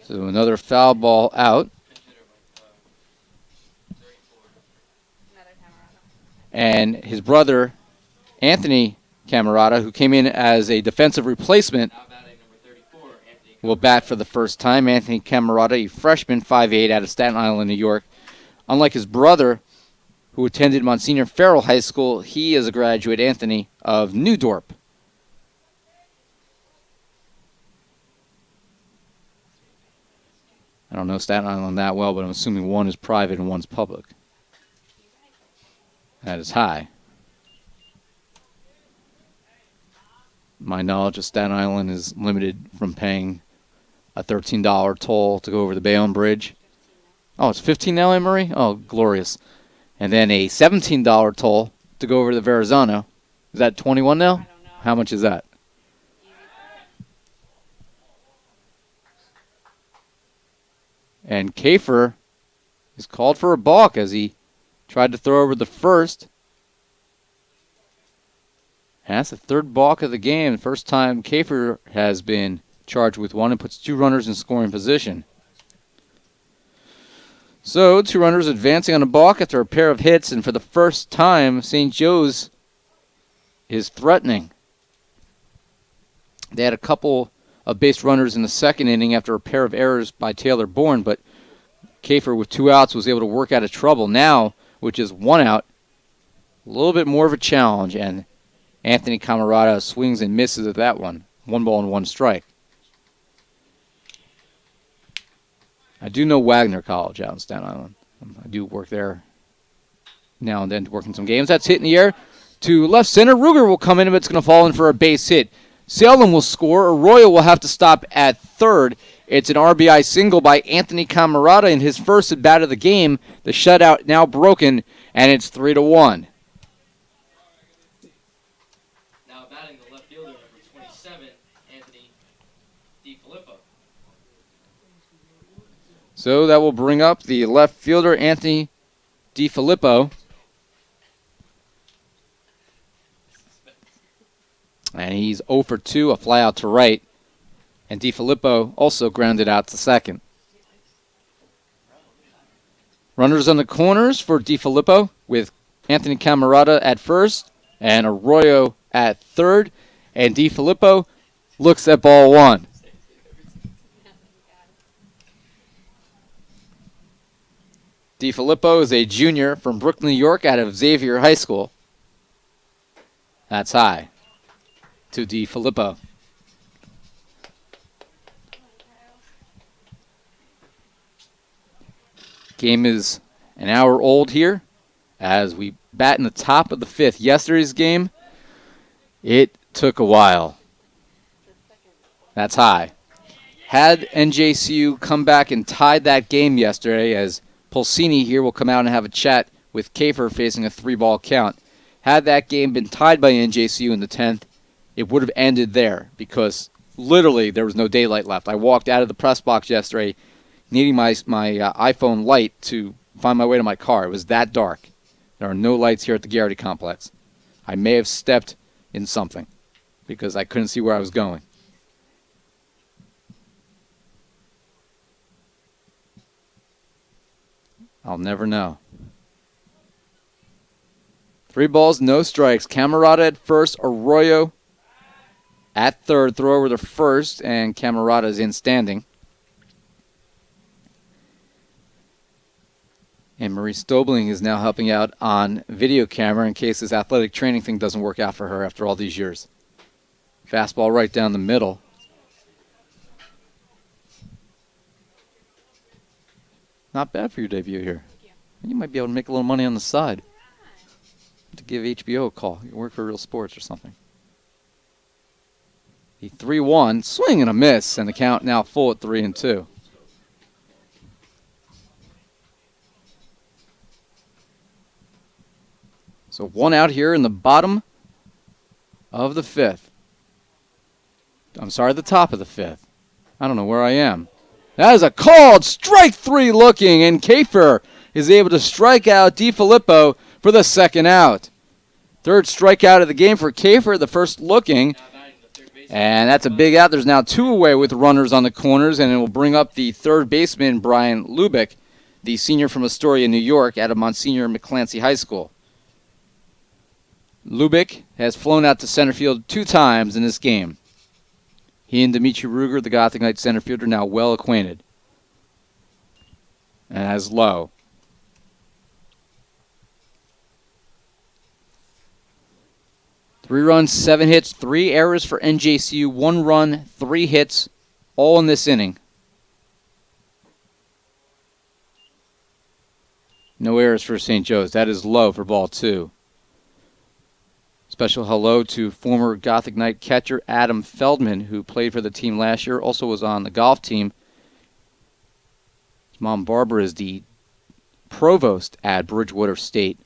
So another foul ball out. And his brother, Anthony Camarada, who came in as a defensive replacement, will bat for the first time. Anthony Camarada, a freshman, 5'8", out of Staten Island, New York. Unlike his brother, who attended Monsignor Farrell High School, he is a graduate, Anthony, of New Dorp. I don't know Staten Island that well, but I'm assuming one is private and one's public. That is high. My knowledge of Staten Island is limited from paying a $13 toll to go over the Bayonne Bridge. Oh, it's $15 now, Anne Marie? Oh, glorious. And then a $17 toll to go over the Verrazano. Is that 21 now? I don't know. How much is that? And Kafer is called for a balk as he tried to throw over the first. And that's the third balk of the game. First time Kafer has been charged with one and puts two runners in scoring position. So, two runners advancing on a balk after a pair of hits, and for the first time, St. Joe's is threatening. They had a couple of base runners in the second inning after a pair of errors by Taylor Bourne, but Kafer with two outs was able to work out of trouble. Now, with just one out, a little bit more of a challenge, and Anthony Camarada swings and misses at that one. 1 ball and 1 strike. I do know Wagner College out in Staten Island. I do work there now and then, working some games. That's hit in the air to left center. Ruger will come in, but it's going to fall in for a base hit. Salem will score. Arroyo will have to stop at third. It's an RBI single by Anthony Camarada in his first at bat of the game. The shutout now broken, and it's 3-1. Now batting the left fielder, number 27, Anthony DiFilippo. So that will bring up the left fielder, Anthony DiFilippo. And he's 0 for 2, a fly out to right. And DiFilippo also grounded out to second. Runners on the corners for DiFilippo with Anthony Camarada at first and Arroyo at third. And DiFilippo looks at ball one. DiFilippo is a junior from Brooklyn, New York, out of Xavier High School. That's high to DiFilippo. Game is an hour old here as we bat in the top of the 5th. Yesterday's game, it took a while. That's high. Had NJCU come back and tied that game yesterday, as Pulsini here will come out and have a chat with Kafer facing a 3-ball count. Had that game been tied by NJCU in the 10th, it would have ended there because literally there was no daylight left. I walked out of the press box yesterday needing my iPhone light to find my way to my car. It was that dark. There are no lights here at the Garrity complex. I may have stepped in something because I couldn't see where I was going. I'll never know. 3 balls, no strikes. Camerata at first, Arroyo at third. Throw over to first, and Camerata is in standing. And Marie Stobling is now helping out on video camera in case this athletic training thing doesn't work out for her after all these years. Fastball right down the middle. Not bad for your debut here. You might be able to make a little money on the side. To give HBO a call. You work for Real Sports or something. The 3-1, swing and a miss, and the count now full at 3-2. So 1 out here in the bottom of the 5th. I'm sorry, the top of the 5th. I don't know where I am. That is a called strike 3 looking, and Kafer is able to strike out DiFilippo for the 2nd out. 3rd strikeout of the game for Kafer, the first looking. And that's a big out. There's now 2 away with runners on the corners, and it will bring up the 3rd baseman, Brian Lubick, the senior from Astoria, New York, out of Monsignor McClancy High School. Lubick has flown out to center field 2 times in this game. He and Dimitri Ruger, the Gothic Knights center fielder, now well acquainted. And as low. Three runs, 7 hits, 3 errors for NJCU, 1 run, 3 hits, all in this inning. No errors for St. Joe's. That is low for ball 2. Special hello to former Gothic Knight catcher Adam Feldman, who played for the team last year, also was on the golf team. His mom, Barbara, is the provost at Bridgewater State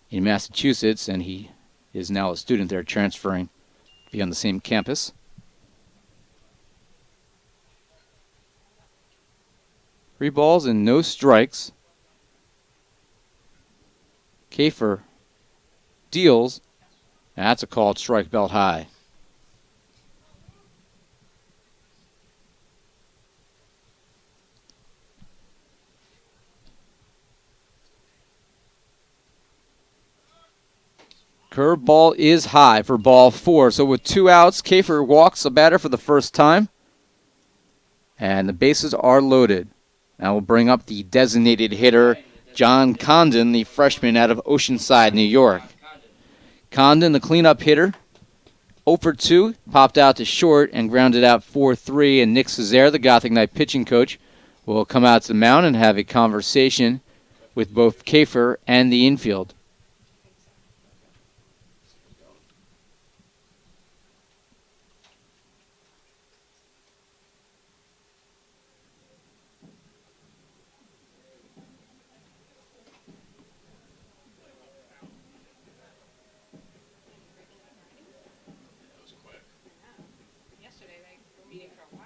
in Massachusetts, and he is now a student there transferring to be on the same campus. Three balls and no strikes. Kafer deals. That's a called strike, belt high. Curveball is high for ball 4. So with 2 outs, Kafer walks a batter for the first time. And the bases are loaded. Now we'll bring up the designated hitter, John Condon, the freshman out of Oceanside, New York. Condon, the cleanup hitter, 0 for 2, popped out to short and grounded out 4-3. And Nick Cesare, the Gothic Knight pitching coach, will come out to the mound and have a conversation with both Kafer and the infield. Yesterday they were meeting for a while.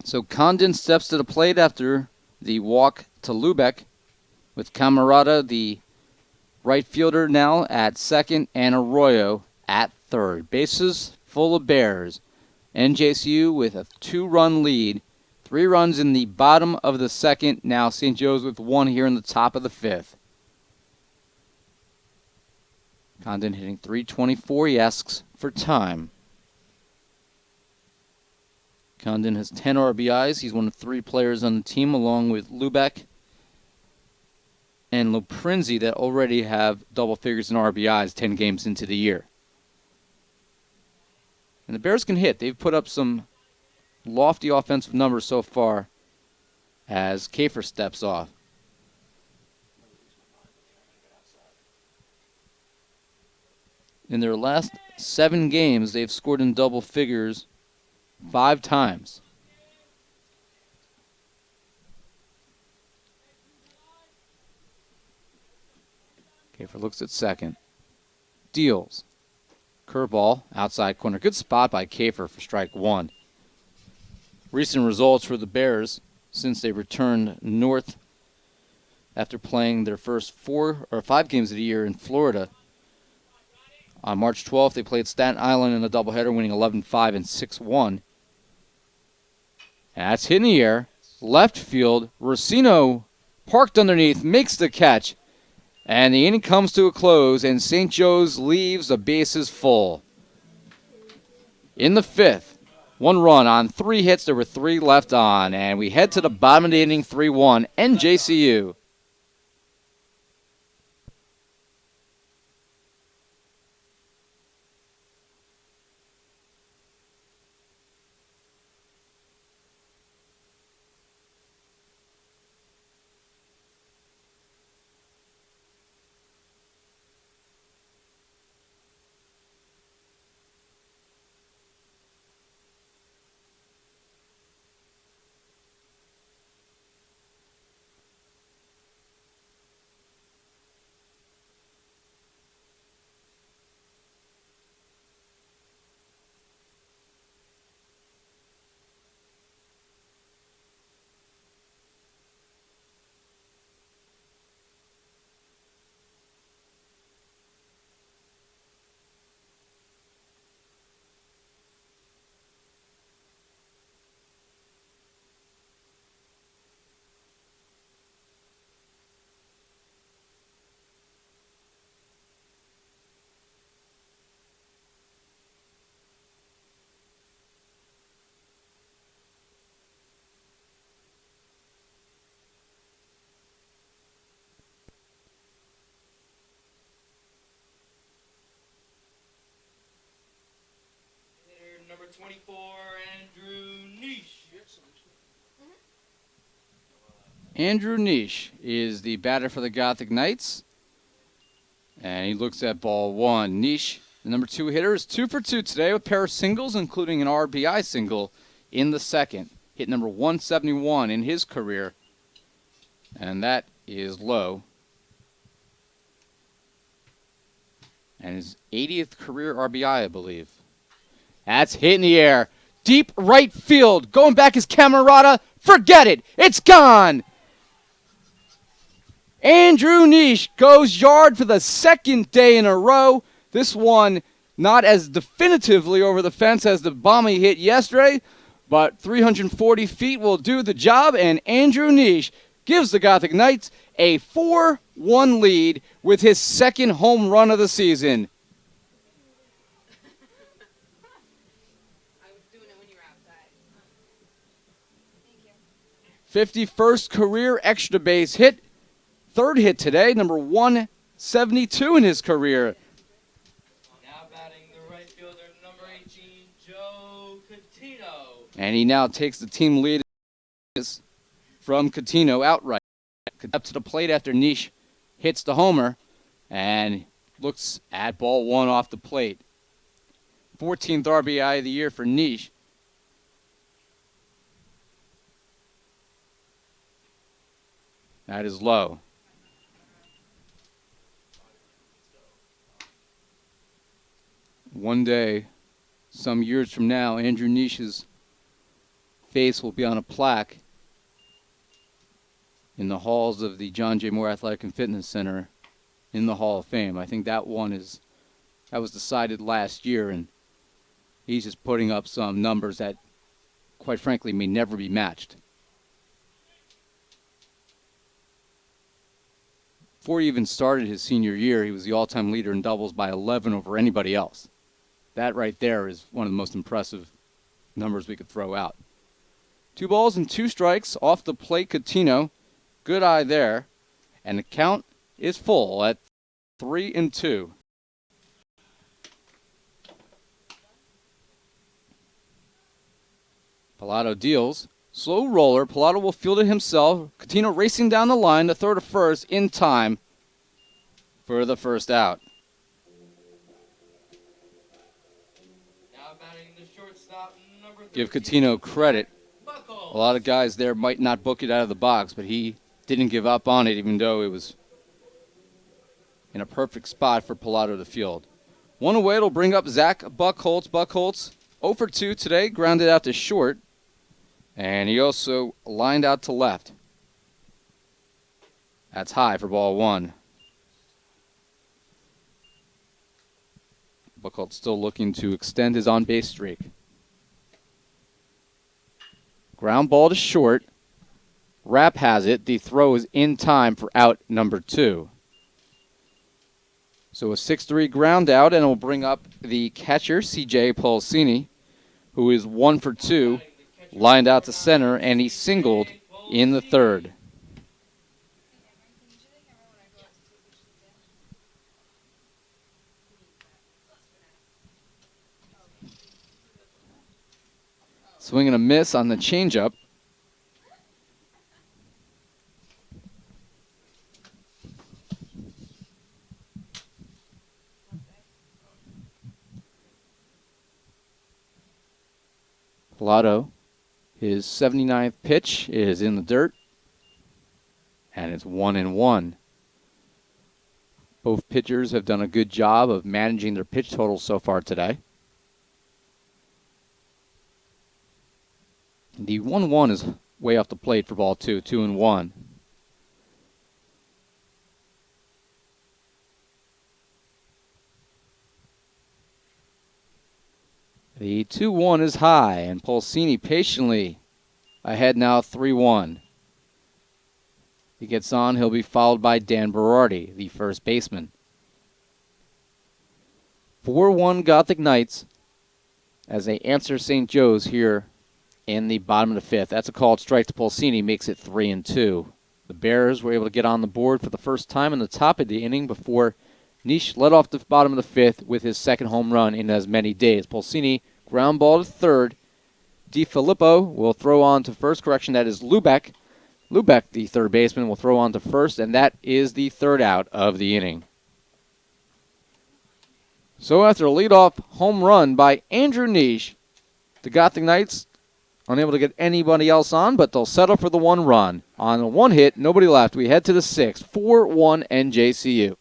So Condon steps to the plate after the walk to Lubeck, with Camerata, the right fielder, now at second, and Arroyo at third. Bases full of Bears. NJCU with a 2-run lead. 3 runs in the bottom of the second. Now St. Joe's with 1 here in the top of the 5th. Condon hitting .324. He asks for time. Condon has 10 RBIs. He's one of 3 players on the team, along with Lubeck and Loprinzi, that already have double figures in RBIs 10 games into the year. And the Bears can hit. They've put up some lofty offensive numbers so far as Kafer steps off. In their last 7 games, they've scored in double figures 5 times. Kafer looks at second. Deals. Curveball, outside corner. Good spot by Kafer for strike 1. Recent results for the Bears since they returned north after playing their first 4 or 5 games of the year in Florida. On March 12th, they played Staten Island in a doubleheader, winning 11-5 and 6-1. That's hit in the air. Left field. Rossino parked underneath, makes the catch. And the inning comes to a close, and St. Joe's leaves the bases full. In the 5th, 1 run on 3 hits. There were 3 left on, and we head to the bottom of the inning, 3-1, NJCU. Number 24, Andrew Nish. Andrew Nish is the batter for the Gothic Knights. And he looks at ball 1. Nish, the number 2 hitter, is 2 for 2 today with a pair of singles, including an RBI single in the 2nd. Hit number 171 in his career. And that is low. And his 80th career RBI, I believe. That's hit in the air. Deep right field. Going back is Camerata. Forget it. It's gone. Andrew Nish goes yard for the 2nd day in a row. This one not as definitively over the fence as the bomb he hit yesterday, but 340 feet will do the job, and Andrew Nish gives the Gothic Knights a 4-1 lead with his 2nd home run of the season. 51st career extra base hit. 3rd hit today, number 172 in his career. Now batting the right fielder, number 18, Joe Catino. And he now takes the team lead from Catino outright. Up to the plate after Nish hits the homer and looks at ball 1 off the plate. 14th RBI of the year for Nish. That is low. One day, some years from now, Andrew Nish's face will be on a plaque in the halls of the John J. Moore Athletic and Fitness Center in the Hall of Fame. I think that was decided last year, and he's just putting up some numbers that, quite frankly, may never be matched. Before he even started his senior year, he was the all-time leader in doubles by 11 over anybody else. That right there is one of the most impressive numbers we could throw out. 2 balls and 2 strikes off the plate, Coutinho. Good eye there. And the count is full at 3-2. Pilato deals. Slow roller. Pilato will field it himself. Coutinho racing down the line to throw to first in time for the first out. Now batting the shortstop, number Give 13, Coutinho credit. Buckles. A lot of guys there might not book it out of the box, but he didn't give up on it, even though it was in a perfect spot for Pilato to field. One away, it'll bring up Zach Buckholz. Buckholz 0 for 2 today, grounded out to short, and he also lined out to left. That's high for ball 1. Buckholz still looking to extend his on-base streak. Ground ball to short. Rapp has it. The throw is in time for out number 2. So a 6-3 ground out, and it will bring up the catcher, C.J. Paulsini, who is 1 for 2, lined out to center, and he singled in the third. Swing and a miss on the changeup. Pilato, his 79th pitch is in the dirt, and it's 1-1. Both pitchers have done a good job of managing their pitch totals so far today. The 1-1 is way off the plate for ball 2, 2-1. The 2-1 is high, and Paulsini patiently ahead now 3-1. He gets on, he'll be followed by Dan Berardi, the first baseman. 4-1 Gothic Knights as they answer St. Joe's here in the bottom of the 5th. That's a called strike to Paulsini, makes it 3-2. The Bears were able to get on the board for the first time in the top of the inning before Nish led off the bottom of the 5th with his second home run in as many days. Paulsini ground ball to third. DiFilippo will throw on to first. Correction, that is Lubeck. Lubeck, the third baseman, will throw on to first, and that is the third out of the inning. So after a leadoff home run by Andrew Nish, the Gothic Knights unable to get anybody else on, but they'll settle for the 1 run. On a 1 hit, nobody left. We head to the 6th, 4-1 NJCU.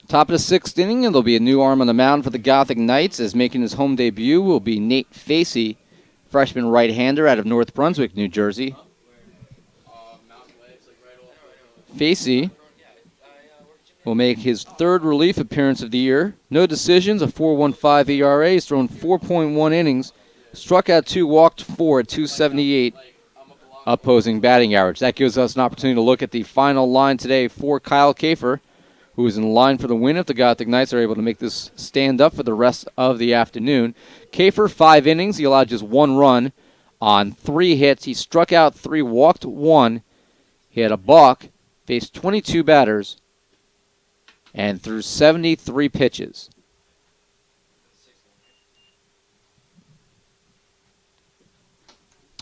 Top of the 6th inning, and there'll be a new arm on the mound for the Gothic Knights, as making his home debut will be Nate Facey, freshman right-hander out of North Brunswick, New Jersey. Facey will make his 3rd relief appearance of the year. No decisions, a 4.15 ERA. He's thrown 4.1 innings, struck out 2, walked 4 at 278 opposing batting average. That gives us an opportunity to look at the final line today for Kyle Kafer, who is in line for the win if the Gothic Knights are able to make this stand up for the rest of the afternoon. Kafer, 5 innings. He allowed just 1 run on 3 hits. He struck out 3, walked 1. He had a balk, faced 22 batters, and threw 73 pitches.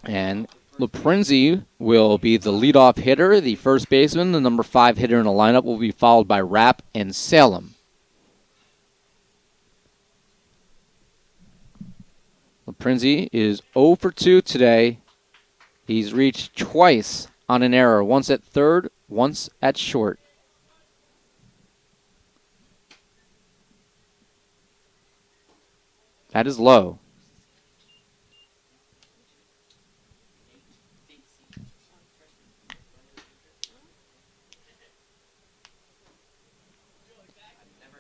And LaPrinzi will be the leadoff hitter, the first baseman. The number 5 hitter in the lineup will be followed by Rapp and Salem. LaPrinzi is 0 for 2 today. He's reached twice on an error, once at third, once at short. That is low.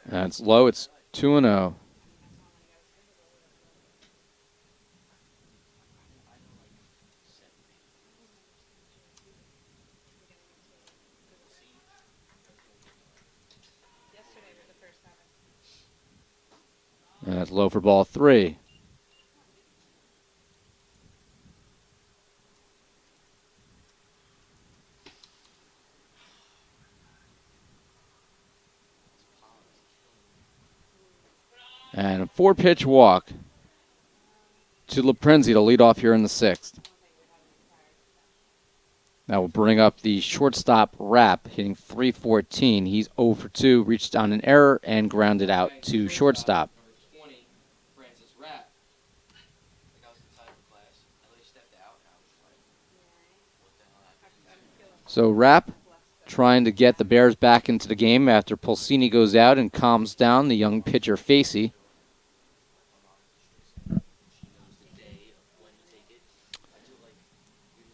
That's low. It's 2-0. And that's low for ball 3. And a 4-pitch walk to LaPrinzi to lead off here in the 6th. That will bring up the shortstop Rapp, hitting .314. He's 0 for 2, reached on an error, and grounded out to shortstop. So Rapp trying to get the Bears back into the game after Pulsini goes out and calms down the young pitcher Facey.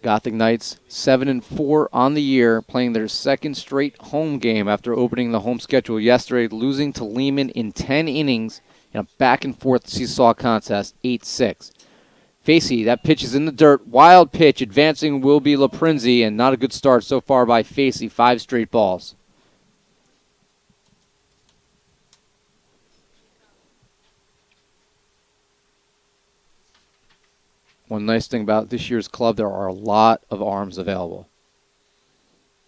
Gothic Knights 7-4 on the year, playing their 2nd straight home game after opening the home schedule yesterday, losing to Lehman in 10 innings in a back-and-forth seesaw contest, 8-6. Facey, that pitch is in the dirt. Wild pitch. Advancing will be LaPrinzi, and not a good start so far by Facey. 5 straight balls. One nice thing about this year's club, there are a lot of arms available.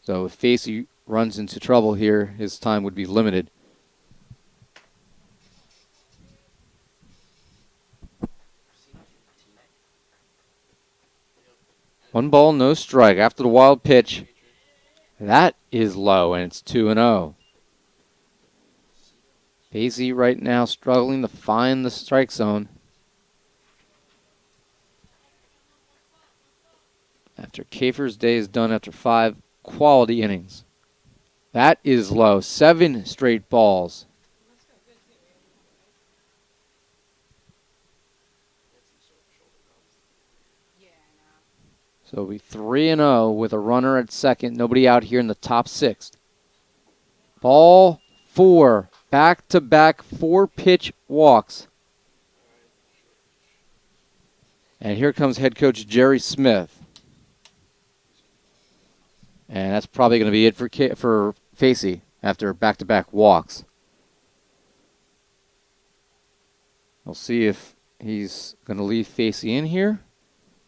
So if Facey runs into trouble here, his time would be limited. One ball, no strike. After the wild pitch, that is low, and it's 2-0. Facey right now struggling to find the strike zone. After Kafer's day is done after 5 quality innings. That is low. 7 straight balls. So it'll be 3-0 with a runner at second. Nobody out here in the top 6. Ball 4. Back-to-back 4-pitch walks. And here comes head coach Jerry Smith. And that's probably going to be it for Facey after back-to-back walks. We'll see if he's going to leave Facey in here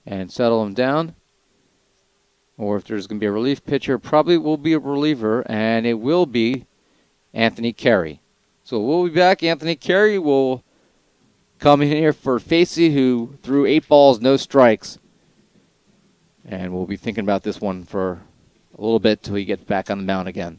and settle him down, or if there's going to be a relief pitcher. Probably will be a reliever, and it will be Anthony Carey. So we'll be back. Anthony Carey will come in here for Facey, who threw 8 balls, no strikes. And we'll be thinking about this one for a little bit till he gets back on the mound again.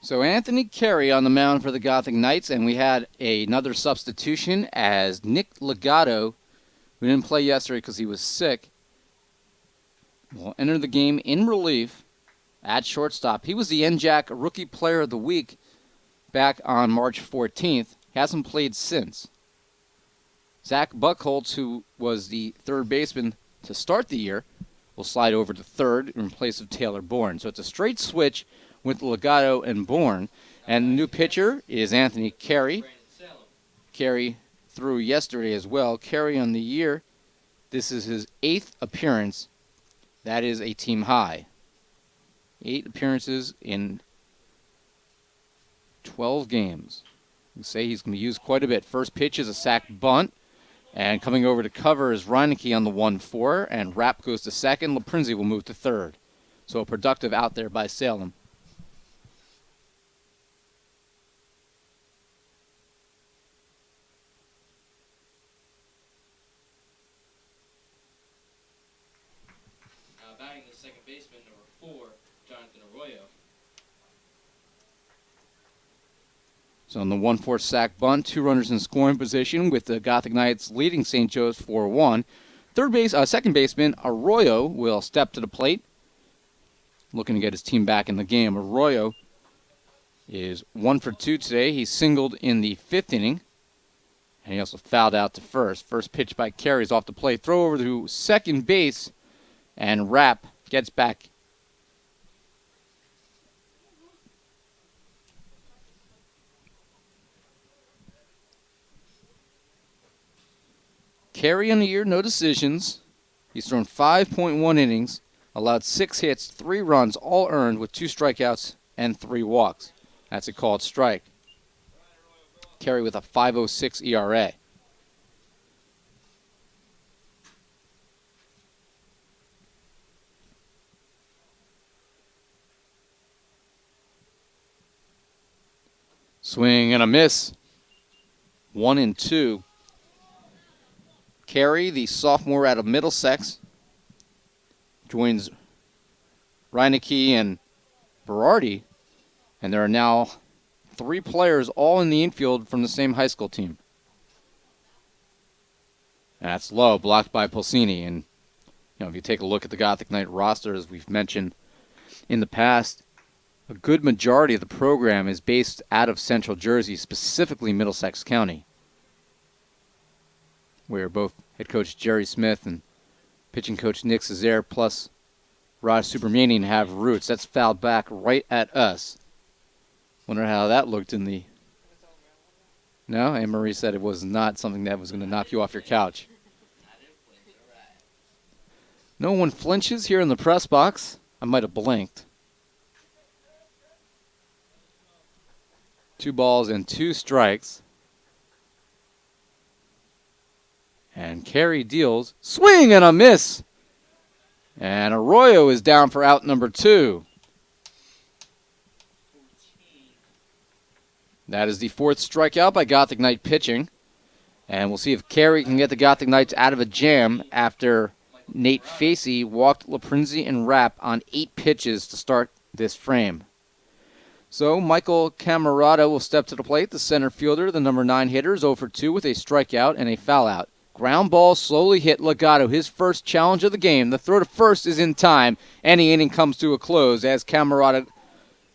So Anthony Carey on the mound for the Gothic Knights, and we had another substitution as Nick Legato, who didn't play yesterday because he was sick, will enter the game in relief at shortstop. He was the NJAC Rookie Player of the Week back on March 14th. He hasn't played since. Zach Buckholtz, who was the third baseman to start the year, will slide over to third in place of Taylor Bourne. So it's a straight switch with Legato and Bourne. And the new pitcher is Anthony Carey. Carey threw yesterday as well. Carey on the year, this is his 8th appearance. That is a team high. 8 appearances in 12 games. You say he's going to use quite a bit. First pitch is a sac bunt. And coming over to cover is Reineke on the 1-4. And Rapp goes to second. Laprinzi will move to third. So a productive out there by Salem. Batting the second baseman, number 4, Jonathan Arroyo. So on the 1-4 sac bunt, 2 runners in scoring position with the Gothic Knights leading St. Joe's 4-1. Second baseman Arroyo will step to the plate, looking to get his team back in the game. Arroyo is 1 for 2 today. He singled in the 5th inning, and he also fouled out to first. First pitch by Carey is off the plate. Throw over to second base, and Rapp gets back. Carey on the year, no decisions. He's thrown 5.1 innings, allowed 6 hits, 3 runs, all earned with 2 strikeouts and 3 walks. That's a called strike. Carey with a 5.06 ERA. Swing and a miss. 1-2. Carey, the sophomore out of Middlesex, joins Reineke and Berardi, and there are now 3 players all in the infield from the same high school team. And that's low, blocked by Pulsini. And if you take a look at the Gothic Knight roster, as we've mentioned in the past, a good majority of the program is based out of Central Jersey, specifically Middlesex County, where both head coach Jerry Smith and pitching coach Nick Cesare plus Raj Subramanian have roots. That's fouled back right at us. Wonder how that looked in the... No? Anne Marie said it was not something that was going to knock you off your couch. No one flinches here in the press box. I might have blinked. 2 balls and 2 strikes. And Carey deals. Swing and a miss. And Arroyo is down for out number 2. That is the 4th strikeout by Gothic Knight pitching. And we'll see if Carey can get the Gothic Knights out of a jam after Nate Facey walked Laprinzi and Rapp on 8 pitches to start this frame. So Michael Camerata will step to the plate. The center fielder, the number 9 hitter, is 0 for 2 with a strikeout and a foul out. Ground ball slowly hit Legato, his first challenge of the game. The throw to first is in time, and the inning comes to a close as Camerata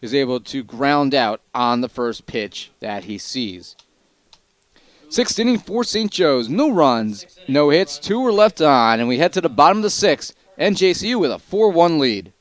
is able to ground out on the first pitch that he sees. 6th inning for St. Joe's. No runs, no hits, 2 were left on, and we head to the bottom of the 6th. NJCU with a 4-1 lead.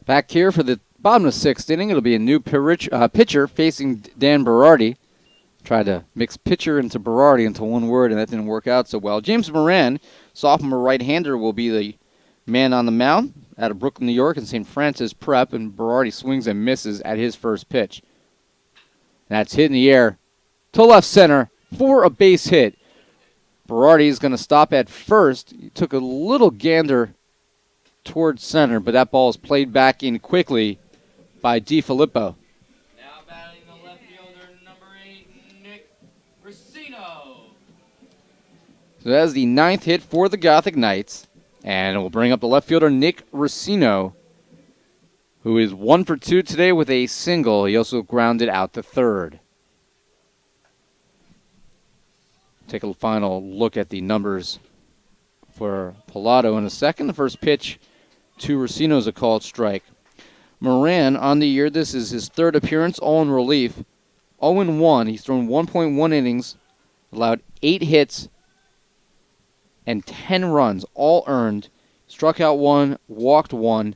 Back here for the bottom of the sixth inning, it'll be a new pitcher facing Dan Berardi. Tried to mix pitcher into Berardi into one word, and that didn't work out so well. James Moran, sophomore right-hander, will be the man on the mound out of Brooklyn, New York, and St. Francis Prep, and Berardi swings and misses at his first pitch. And that's hit in the air to left center for a base hit. Berardi is going to stop at first. He took a little gander towards center, but that ball is played back in quickly by DiFilippo. Now batting the left fielder, number 8, Nick Racino. So that's the 9th hit for the Gothic Knights, and it will bring up the left fielder, Nick Racino, who is 1 for 2 today with a single. He also grounded out to third. Take a final look at the numbers for Pilato in a second. The first pitch to Racino is a called strike. Moran on the year, this is his third appearance, all in relief. 0-1. He's thrown 1.1 innings, allowed 8 hits, and 10 runs, all earned. Struck out 1, walked 1.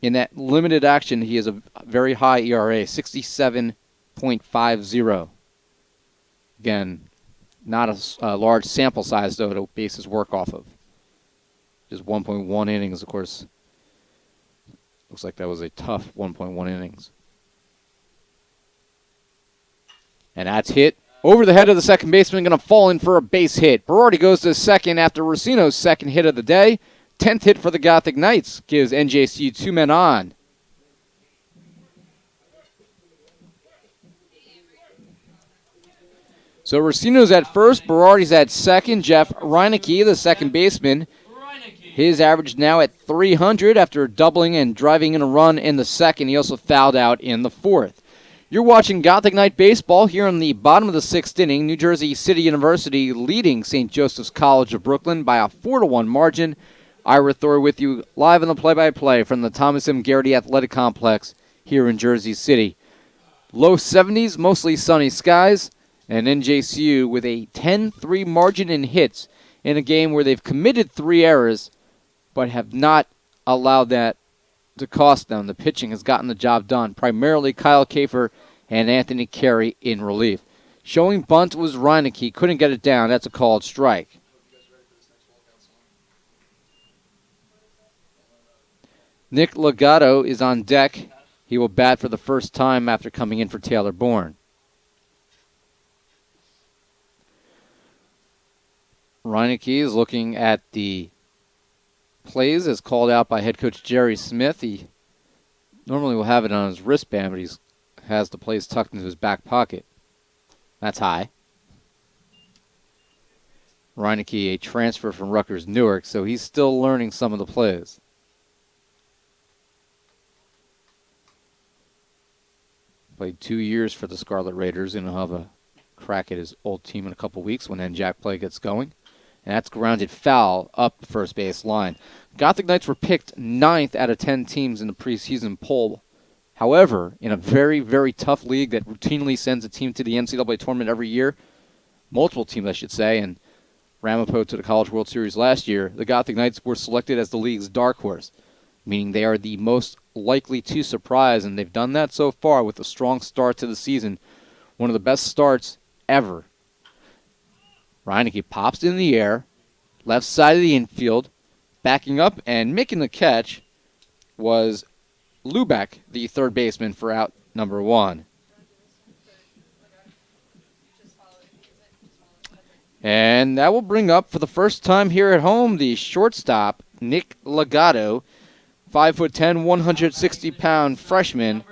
In that limited action, he has a very high ERA, 67.50. Again, not a large sample size, though, to base his work off of. Just 1.1 innings, of course. Looks like that was a tough 1.1 innings. And that's hit over the head of the second baseman, going to fall in for a base hit. Berardi goes to second after Racino's second hit of the day. 10th hit for the Gothic Knights gives NJCU 2 men on. So Racino's at first, Berardi's at second. Jeff Reinecke, the second baseman, his average now at 300 after doubling and driving in a run in the second. He also fouled out in the fourth. You're watching Gothic Knight baseball here in the bottom of the sixth inning. New Jersey City University leading St. Joseph's College of Brooklyn by a 4-1 margin. Ira Thor with you live in the play-by-play from the Thomas M. Garrity Athletic Complex here in Jersey City. Low 70s, mostly sunny skies, and NJCU with a 10-3 margin in hits in a game where they've committed 3 errors but have not allowed that to cost them. The pitching has gotten the job done, primarily Kyle Kafer and Anthony Carey in relief. Showing bunt was Reinecke. Couldn't get it down. That's a called strike. Nick Legato is on deck. He will bat for the first time after coming in for Taylor Bourne. Reinecke is looking at the plays as called out by head coach Jerry Smith. He normally will have it on his wristband, but he has the plays tucked into his back pocket. That's high. Reinecke, a transfer from Rutgers Newark, so he's still learning some of the plays. Played 2 years for the Scarlet Raiders, and he'll have a crack at his old team in a couple weeks when NJAC play gets going. And that's grounded foul up the first base line. Gothic Knights were picked 9th out of 10 teams in the preseason poll. However, in a very, very tough league that routinely sends a team to the NCAA tournament every year, multiple teams I should say, and Ramapo to the College World Series last year, the Gothic Knights were selected as the league's dark horse, meaning they are the most likely to surprise, and they've done that so far with a strong start to the season. One of the best starts ever. Reinecke pops in the air, left side of the infield, backing up and making the catch was Lubeck, the third baseman, for out number 1. And that will bring up, for the first time here at home, the shortstop, Nick Legato, 5'10", 160-pound freshman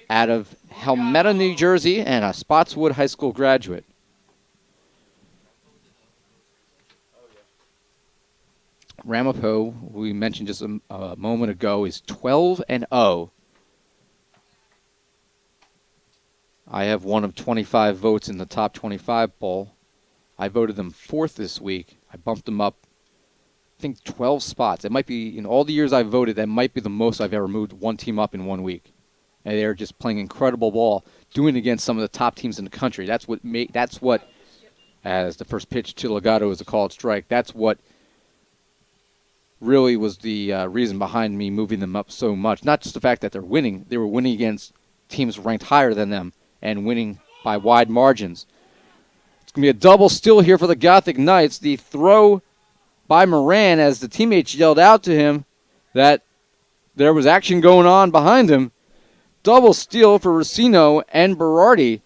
out of Helmetta, New Jersey, and a Spotswood High School graduate. Ramapo, we mentioned just a moment ago, is 12-0. I have one of 25 votes in the top 25 poll. I voted them 4th this week. I bumped them up, I think, 12 spots. It might be, in all the years I've voted, that might be the most I've ever moved one team up in 1 week. And they're just playing incredible ball, doing it against some of the top teams in the country. That's what, as the first pitch to Legato is a called strike, that's what really was the reason behind me moving them up so much. Not just the fact that they're winning. They were winning against teams ranked higher than them and winning by wide margins. It's going to be a double steal here for the Gothic Knights. The throw by Moran as the teammates yelled out to him that there was action going on behind him. Double steal for Racino and Berardi.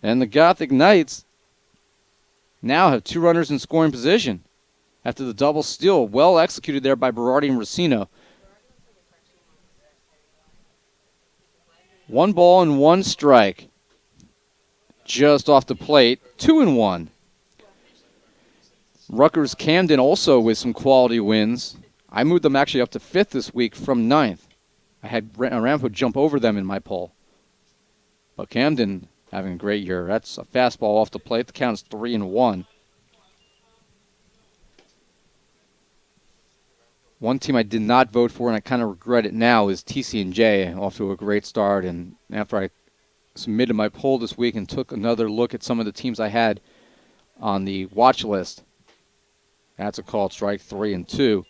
And the Gothic Knights now have 2 runners in scoring position after the double steal. Well executed there by Berardi and Racino. 1 ball and 1 strike. Just off the plate. 2-1. Rutgers Camden also with some quality wins. I moved them actually up to 5th this week from 9th. I had Aramco jump over them in my poll. But Camden having a great year. That's a fastball off the plate. The count is 3-1. One team I did not vote for, and I kind of regret it now, is TC&J, off to a great start. And after I submitted my poll this week and took another look at some of the teams I had on the watch list, that's a called strike 3-2.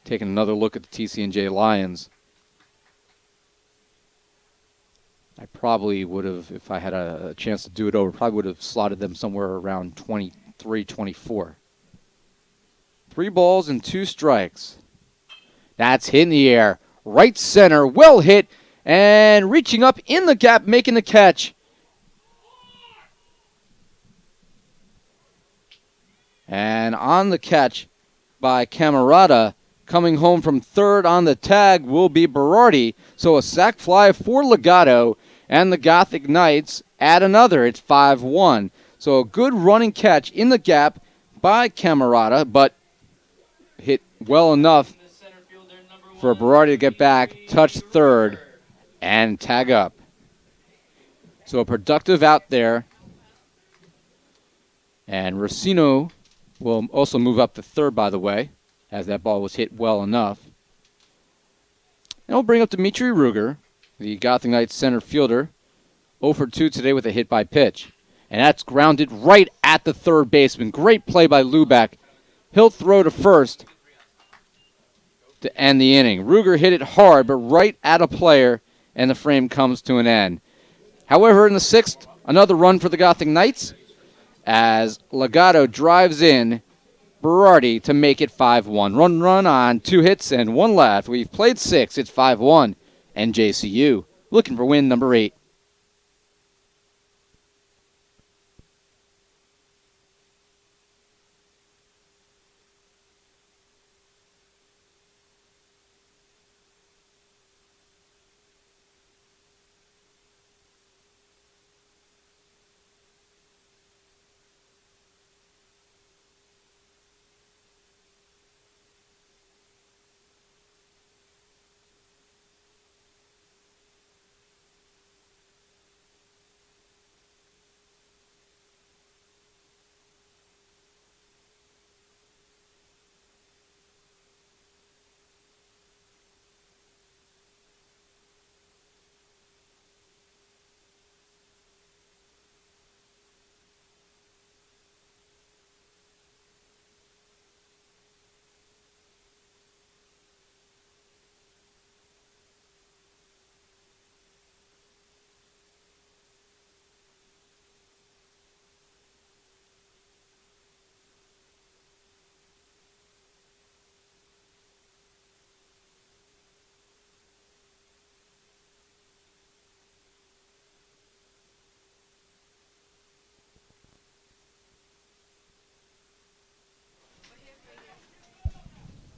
Taking another look at the TC&J Lions. I probably would have, if I had a chance to do it over, probably would have slotted them somewhere around 23, 24. 3 balls and 2 strikes. That's hit in the air. Right center, well hit, and reaching up in the gap, making the catch. And on the catch by Camarada, coming home from 3rd on the tag will be Berardi. So a sac fly for Legato, and the Gothic Knights add another. It's 5-1. So a good running catch in the gap by Camarada, but hit well enough for Berardi to get back, touch 3rd, and tag up. So a productive out there. And Racino will also move up to 3rd, by the way, as that ball was hit well enough. And we'll bring up Dimitri Ruger, the Gothic Knights center fielder, 0 for 2 today with a hit by pitch. And that's grounded right at the 3rd baseman. Great play by Luback. He'll throw to 1st to end the inning. Ruger hit it hard, but right at a player, and the frame comes to an end. However, in the 6th, another run for the Gothic Knights as Legato drives in Berardi to make it 5-1. Run on 2 hits and 1 left. We've played 6. It's 5-1. NJCU looking for win number 8.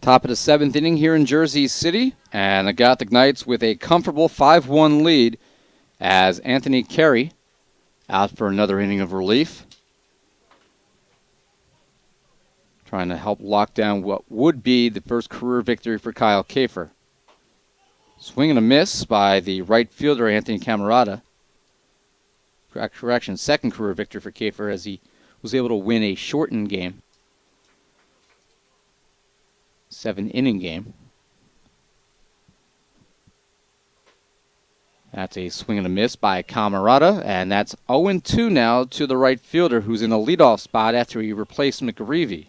Top of the 7th inning here in Jersey City, and the Gothic Knights with a comfortable 5-1 lead as Anthony Carey out for another inning of relief. Trying to help lock down what would be the first career victory for Kyle Kafer. Swing and a miss by the right fielder, Anthony Camarada. Correction, second career victory for Kafer as he was able to win a shortened game. 7-inning game. That's a swing and a miss by Camarada, and that's 0-2 now to the right fielder, who's in the leadoff spot after he replaced McGreevy.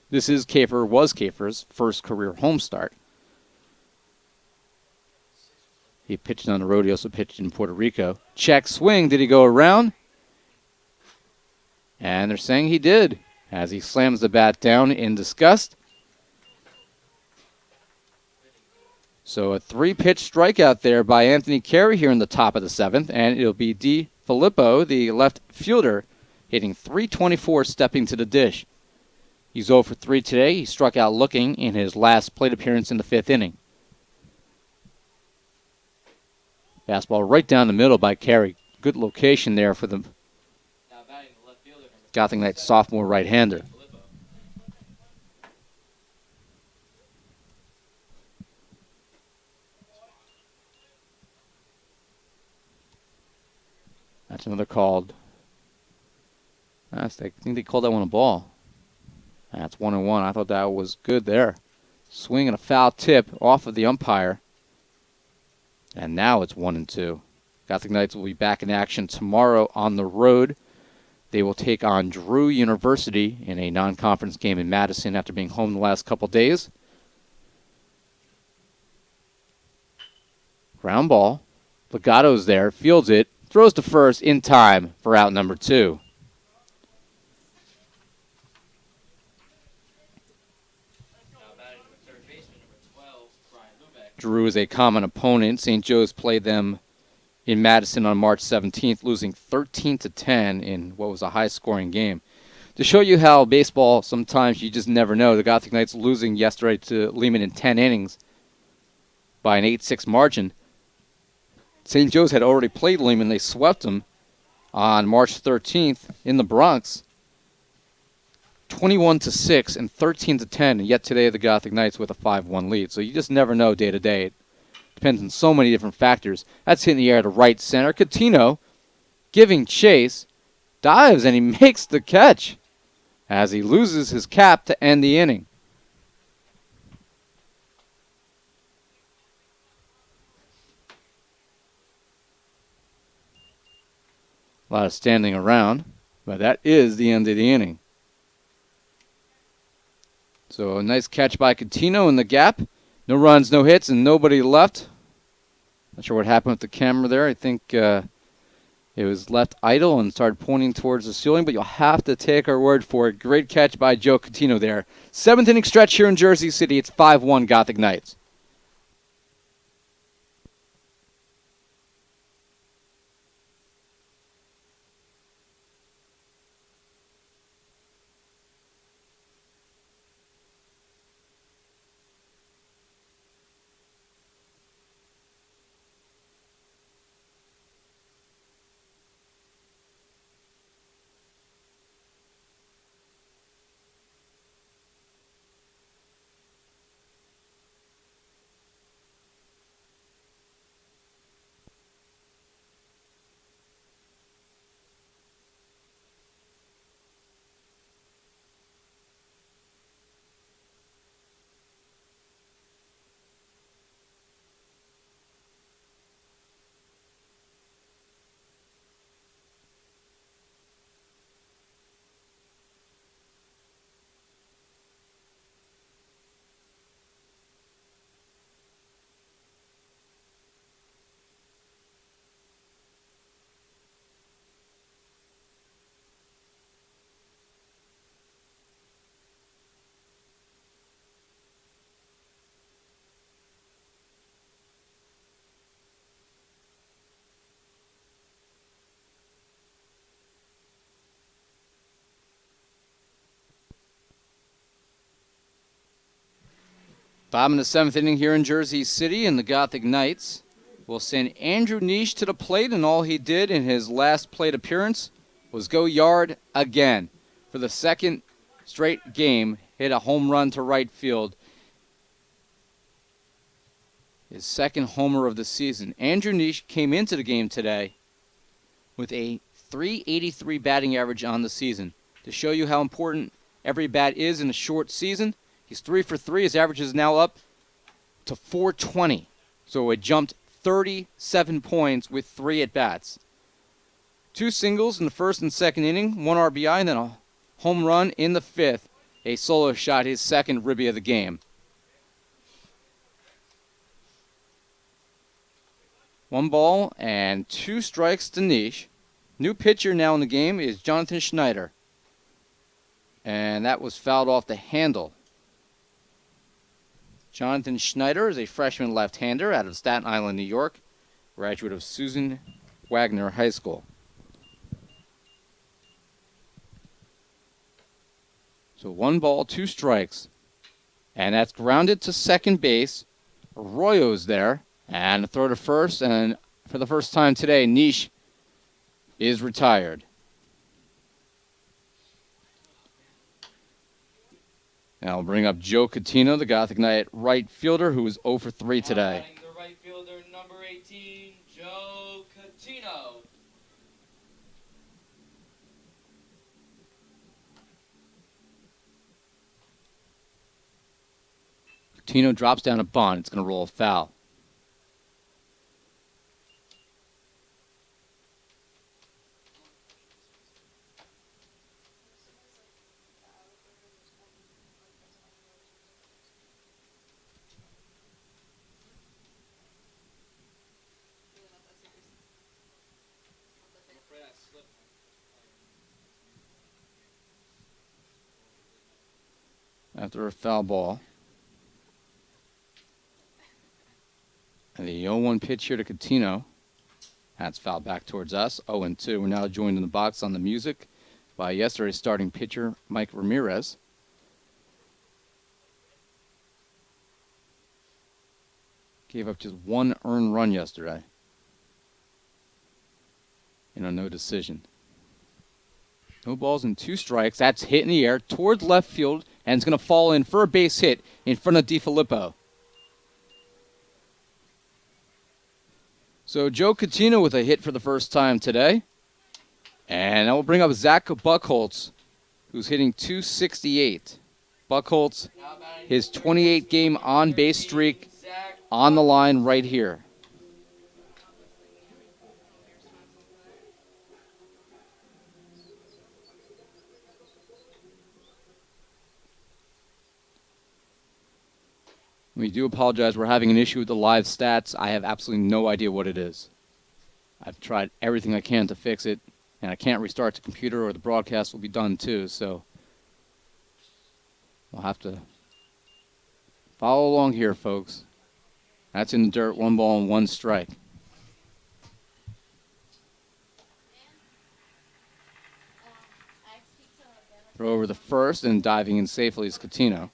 This was Kafer's first career home start. He pitched on the road. He also pitched in Puerto Rico. Check swing. Did he go around? And they're saying he did, as he slams the bat down in disgust. So a 3-pitch strikeout there by Anthony Carey here in the top of the 7th, and it'll be D. Filippo, the left fielder, hitting .324, stepping to the dish. He's 0 for 3 today. He struck out looking in his last plate appearance in the 5th inning. Fastball right down the middle by Carey. Good location there for the Gothic Knights sophomore right-hander. That's another called. I think they called that one a ball. That's 1-1. I thought that was good there. Swing and a foul tip off of the umpire. And now it's 1-2. Gothic Knights will be back in action tomorrow on the road. They will take on Drew University in a non-conference game in Madison after being home the last couple days. Ground ball. Legato's there, fields it, throws to first in time for out number 2. Drew is a common opponent. St. Joe's played them in Madison on March 17th, losing 13-10 in what was a high-scoring game. To show you how baseball, sometimes you just never know, the Gothic Knights losing yesterday to Lehman in 10 innings by an 8-6 margin. St. Joe's had already played Lehman. They swept them on March 13th in the Bronx, 21-6 and 13-10. And yet today the Gothic Knights with a 5-1 lead. So you just never know day to day. It depends on so many different factors. That's hitting the air to right center. Coutinho giving chase, dives, and he makes the catch as he loses his cap to end the inning. A lot of standing around, but that is the end of the inning. So a nice catch by Coutinho in the gap. No runs, no hits, and nobody left. Not sure what happened with the camera there. I think it was left idle and started pointing towards the ceiling, but you'll have to take our word for it. Great catch by Joe Coutinho there. 7th inning stretch here in Jersey City. It's 5-1 Gothic Knights. Bottom of the 7th inning here in Jersey City, and the Gothic Knights will send Andrew Nish to the plate, and all he did in his last plate appearance was go yard again. For the second straight game, hit a home run to right field. His second homer of the season. Andrew Nish came into the game today with a .383 batting average on the season. To show you how important every bat is in a short season, he's 3 for 3. His average is now up to .420. So it jumped 37 points with 3 at-bats. 2 singles in the first and second inning, 1 RBI, and then a home run in the 5th. a solo shot, his second ribby of the game. 1 ball and 2 strikes to Nish. New pitcher now in the game is Jonathan Schneider. And that was fouled off the handle. Jonathan Schneider is a freshman left-hander out of Staten Island, New York, graduate of Susan Wagner High School. So 1 ball, 2 strikes. And that's grounded to second base. Arroyo's there. And a throw to first. And for the first time today, Nish is retired. Now we'll bring up Joe Catino, the Gothic Knight right fielder, who is 0 for 3 today. The right fielder, number 18, Joe Catino. Catino drops down a bunt. It's going to roll a foul. After a foul ball. And the 0-1 pitch here to Catino. That's fouled back towards us. 0-2. We're now joined in the box on the music by yesterday's starting pitcher, Mike Ramirez. Gave up just 1 earned run yesterday. In a no decision. No balls and 2 strikes. That's hit in the air towards left field, and it's going to fall in for a base hit in front of DiFilippo. So Joe Catino with a hit for the first time today. And that will bring up Zach Buchholz, who's hitting .268. Buchholz, his 28-game on-base streak on the line right here. We do apologize. We're having an issue with the live stats. I have absolutely no idea what it is. I've tried everything I can to fix it, and I can't restart the computer or the broadcast will be done too, so we'll have to follow along here, folks. That's in the dirt, 1 ball and 1 strike. Throw over the first, and diving in safely is Catino.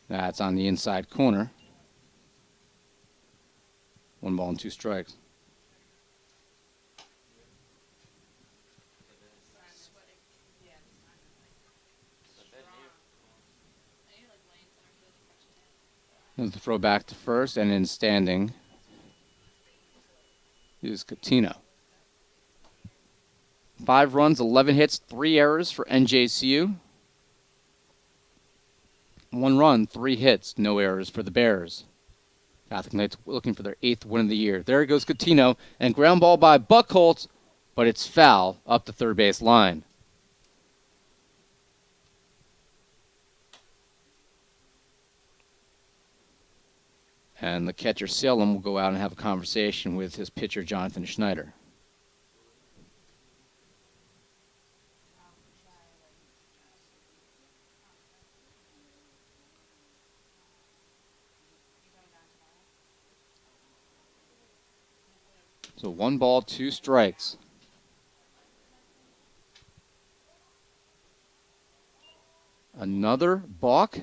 That's on the inside corner. 1 ball and 2 strikes. There's the throw back to first, and in standing is Catino. 5 runs, 11 hits, 3 errors for NJCU. 1 run, 3 hits, no errors for the Bears. Gothic Knights looking for their 8th win of the year. There goes Catino, and ground ball by Buchholz, but it's foul up the third base line. And the catcher, Salem, will go out and have a conversation with his pitcher, Jonathan Schneider. So 1 ball, 2 strikes. Another balk.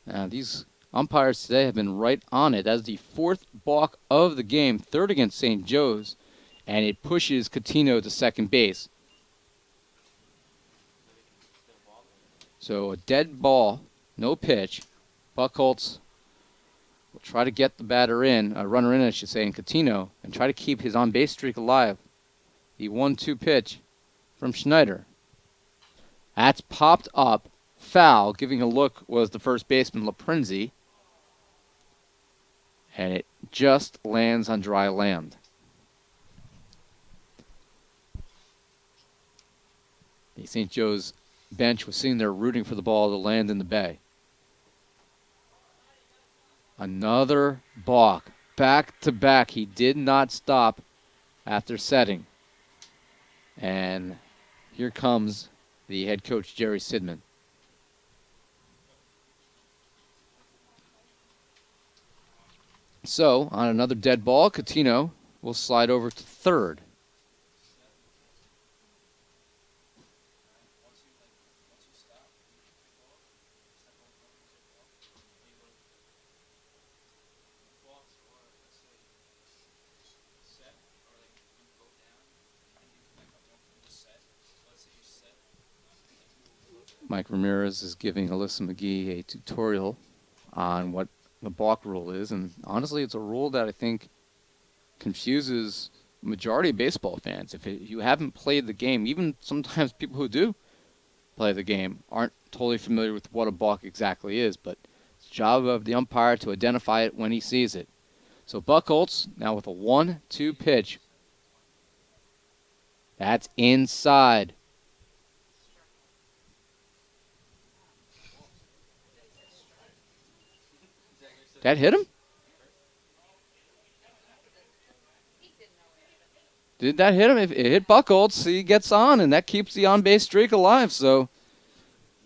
Now these umpires today have been right on it. That's the 4th balk of the game, 3rd against St. Joe's, and it pushes Catino to second base. So a dead ball, no pitch. Buchholz will try to get the runner in, I should say, in Catino, and try to keep his on-base streak alive. The 1-2 pitch from Schneider. That's popped up. Foul. Giving a look was the first baseman, Laprenzi. and it just lands on dry land. The St. Joe's bench was sitting there rooting for the ball to land in the bay. Another balk. Back to back. He did not stop after setting. And here comes the head coach, Jerry Sidman. So, on another dead ball, Coutinho will slide over to third. Mike Ramirez is giving Alyssa McGee a tutorial on what the balk rule is, and honestly, it's a rule that I think confuses the majority of baseball fans. If you haven't played the game, even sometimes people who do play the game aren't totally familiar with what a balk exactly is, but it's the job of the umpire to identify it when he sees it. So Buchholz now with a 1-2 pitch. That's inside. That hit him? Did that hit him? If it hit Buchholz, he gets on, and that keeps the on-base streak alive. So,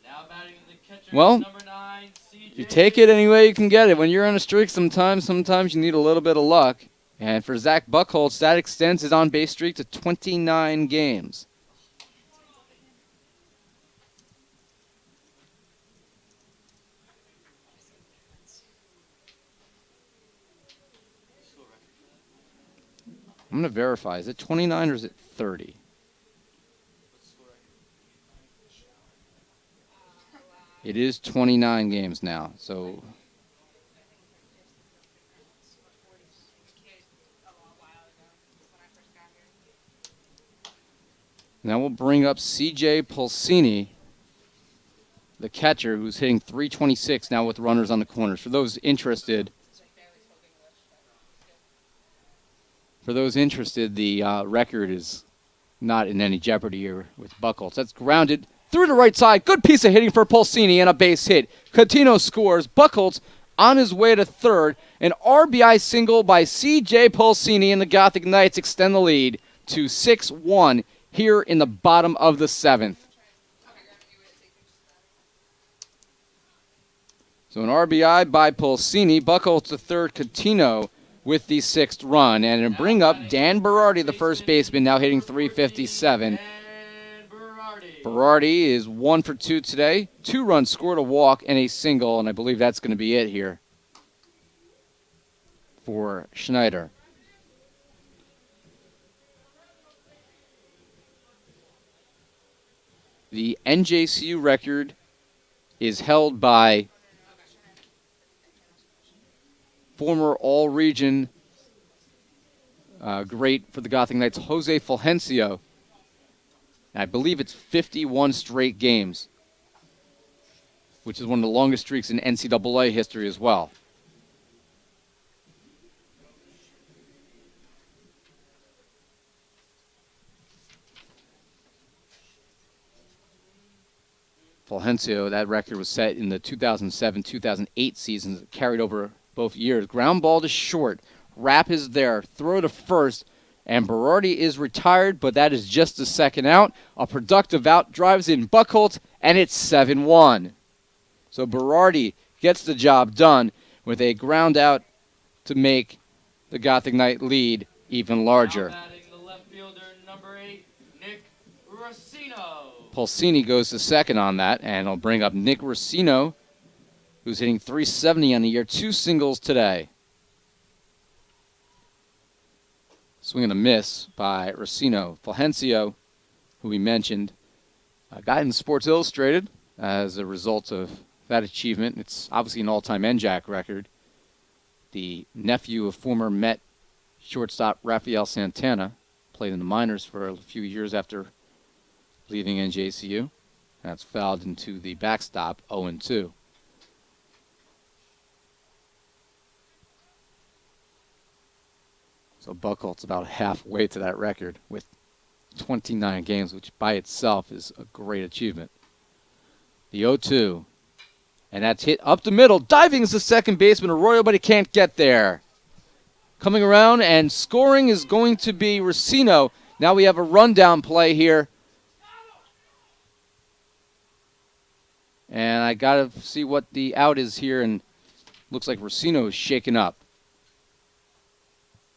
Now batting the catcher, well, number 9, CJ. you take it any way you can get it. When you're on a streak, sometimes you need a little bit of luck. And for Zach Buchholz, that extends his on-base streak to 29 games. I'm going to verify. Is it 29 or is it 30? It is 29 games now. So now we'll bring up CJ Pulsini, the catcher, who's hitting .326 now with runners on the corners. For those interested, the record is not in any jeopardy here with Buchholz. That's grounded through the right side. Good piece of hitting for Pulsini and a base hit. Coutinho scores. Buchholz on his way to third. An RBI single by C.J. Pulsini, and the Gothic Knights extend the lead to 6-1 here in the bottom of the seventh. So an RBI by Pulsini. Buchholz to third. Coutinho with the sixth run. And to bring up Dan Berardi, the first baseman, now hitting .357. Berardi is 1 for 2 today. 2 runs scored, a walk, and a single, and I believe that's going to be it here for Schneider. The NJCU record is held by former all-region great for the Gothic Knights, Jose Fulgencio. I believe it's 51 straight games, which is one of the longest streaks in NCAA history as well. Fulgencio, that record was set in the 2007-2008 seasons, carried over both years. Ground ball to short. Rapp is there. Throw to first. And Berardi is retired, but that is just the second out. A productive out, drives in Buchholz, and it's 7-1. So Berardi gets the job done with a ground out to make the Gothic Knight lead even larger. Now batting the left fielder, number 8, Nick Rossino. Pulsini goes to second on that, and I'll bring up Nick Rossino, who's hitting .370 on the year. 2 singles today. Swing and a miss by Rossino. Fulgencio, who we mentioned, got in Sports Illustrated as a result of that achievement. It's obviously an all-time NJAC record. The nephew of former Met shortstop Rafael Santana played in the minors for a few years after leaving NJCU. That's fouled into the backstop, 0-2. So Buckholt's about halfway to that record with 29 games, which by itself is a great achievement. The 0-2. And that's hit up the middle. Diving is the second baseman, Arroyo, but he can't get there. Coming around and scoring is going to be Racino. Now we have a rundown play here. And I got to see what the out is here, and looks like Racino is shaken up.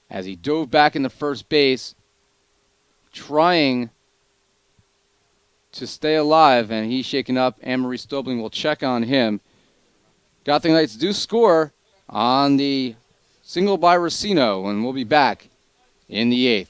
As he dove back into first base, trying to stay alive, and he's shaken up. Anne-Marie Stobling will check on him. Gotham Knights do score on the single by Racino, and we'll be back in the 8th.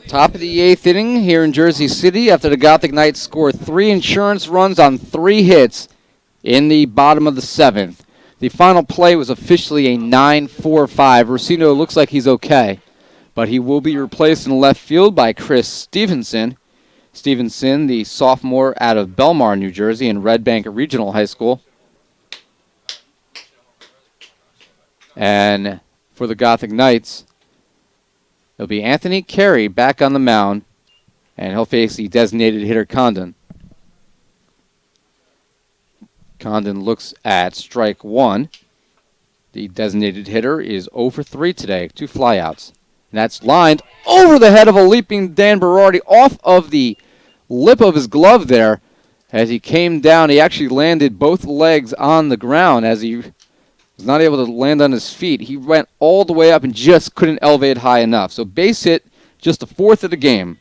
Top of the 8th inning here in Jersey City after the Gothic Knights scored 3 insurance runs on 3 hits in the bottom of the 7th. The final play was officially a 9-4-5. Racino looks like he's okay, but he will be replaced in left field by Chris Stevenson. Stevenson, the sophomore out of Belmar, New Jersey, in Red Bank Regional High School. And for the Gothic Knights, it'll be Anthony Carey back on the mound, and he'll face the designated hitter Condon. Condon looks at strike 1. The designated hitter is 0 for 3 today, 2 flyouts. And that's lined over the head of a leaping Dan Berardi, off of the lip of his glove there. As he came down, he actually landed both legs on the ground as he was not able to land on his feet. He went all the way up and just couldn't elevate high enough. So base hit, just the 4th of the game.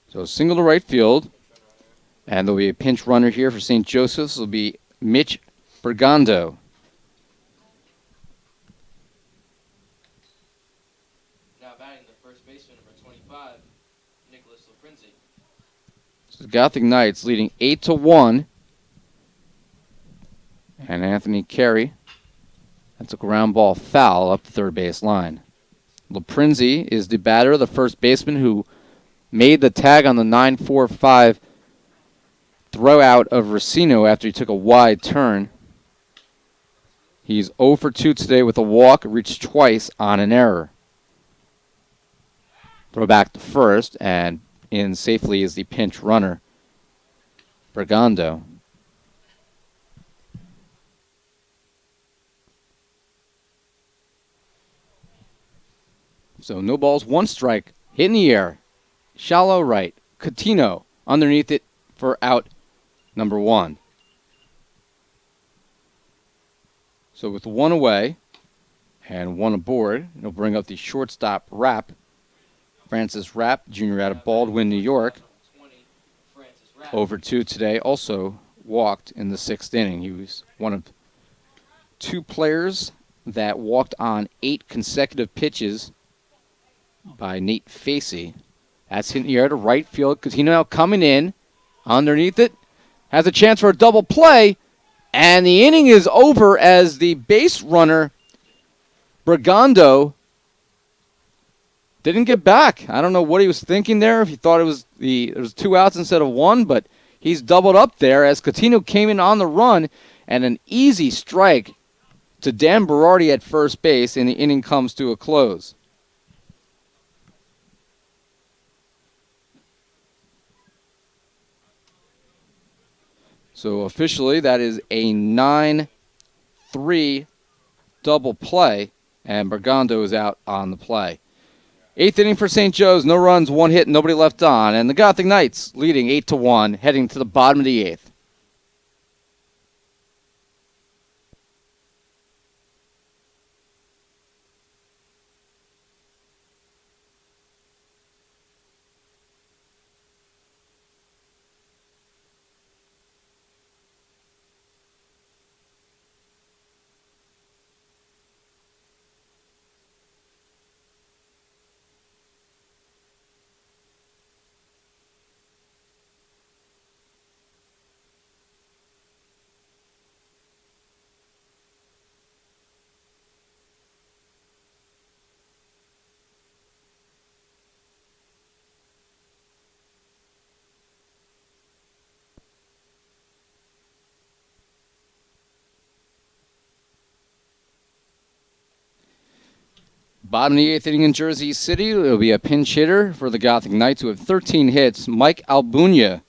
So single to right field. And there'll be a pinch runner here for St. Joseph's. It'll be Mitch Bergando. Now batting the first baseman, number 25, Nicholas Loprinzi. So the Gothic Knights leading 8-1. And Anthony Carey. That's a ground ball foul up the third base line. Loprinzi is the batter, the first baseman who made the tag on the 9-4-5 throw out of Racino after he took a wide turn. He's 0 for 2 today with a walk, reached twice on an error. Throw back to first, and in safely is the pinch runner, Bergando. So no balls, 1 strike, hit in the air. Shallow right. Coutinho underneath it for out number 1. So with 1 away and 1 aboard, it'll bring up the shortstop Rapp. Francis Rapp, junior out of Baldwin, New York. 0 for 2 today, also walked in the 6th inning. He was one of 2 players that walked on 8 consecutive pitches by Nate Facey. That's hit in the air to right field. Coutinho now coming in underneath it. Has a chance for a double play. And the inning is over as the base runner, Brigando, didn't get back. I don't know what he was thinking there. If he thought it was 2 outs instead of 1, but he's doubled up there as Coutinho came in on the run and an easy strike to Dan Berardi at first base, and the inning comes to a close. So officially, that is a 9-3 double play, and Bergando is out on the play. 8th inning for St. Joe's, no runs, 1 hit, nobody left on, and the Gothic Knights leading 8-1, heading to the bottom of the 8th. Bottom of the 8th inning in Jersey City, it'll be a pinch hitter for the Gothic Knights who have 13 hits. Mike Albunia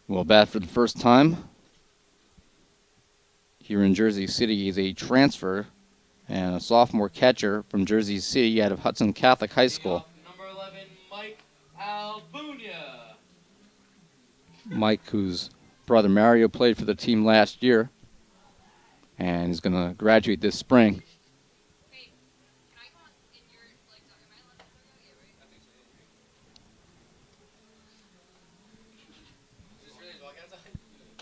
will bat for the first time here in Jersey City. He's a transfer and a sophomore catcher from Jersey City out of Hudson Catholic High School. Number 11, Mike Albunia. Mike, whose brother Mario played for the team last year and is going to graduate this spring.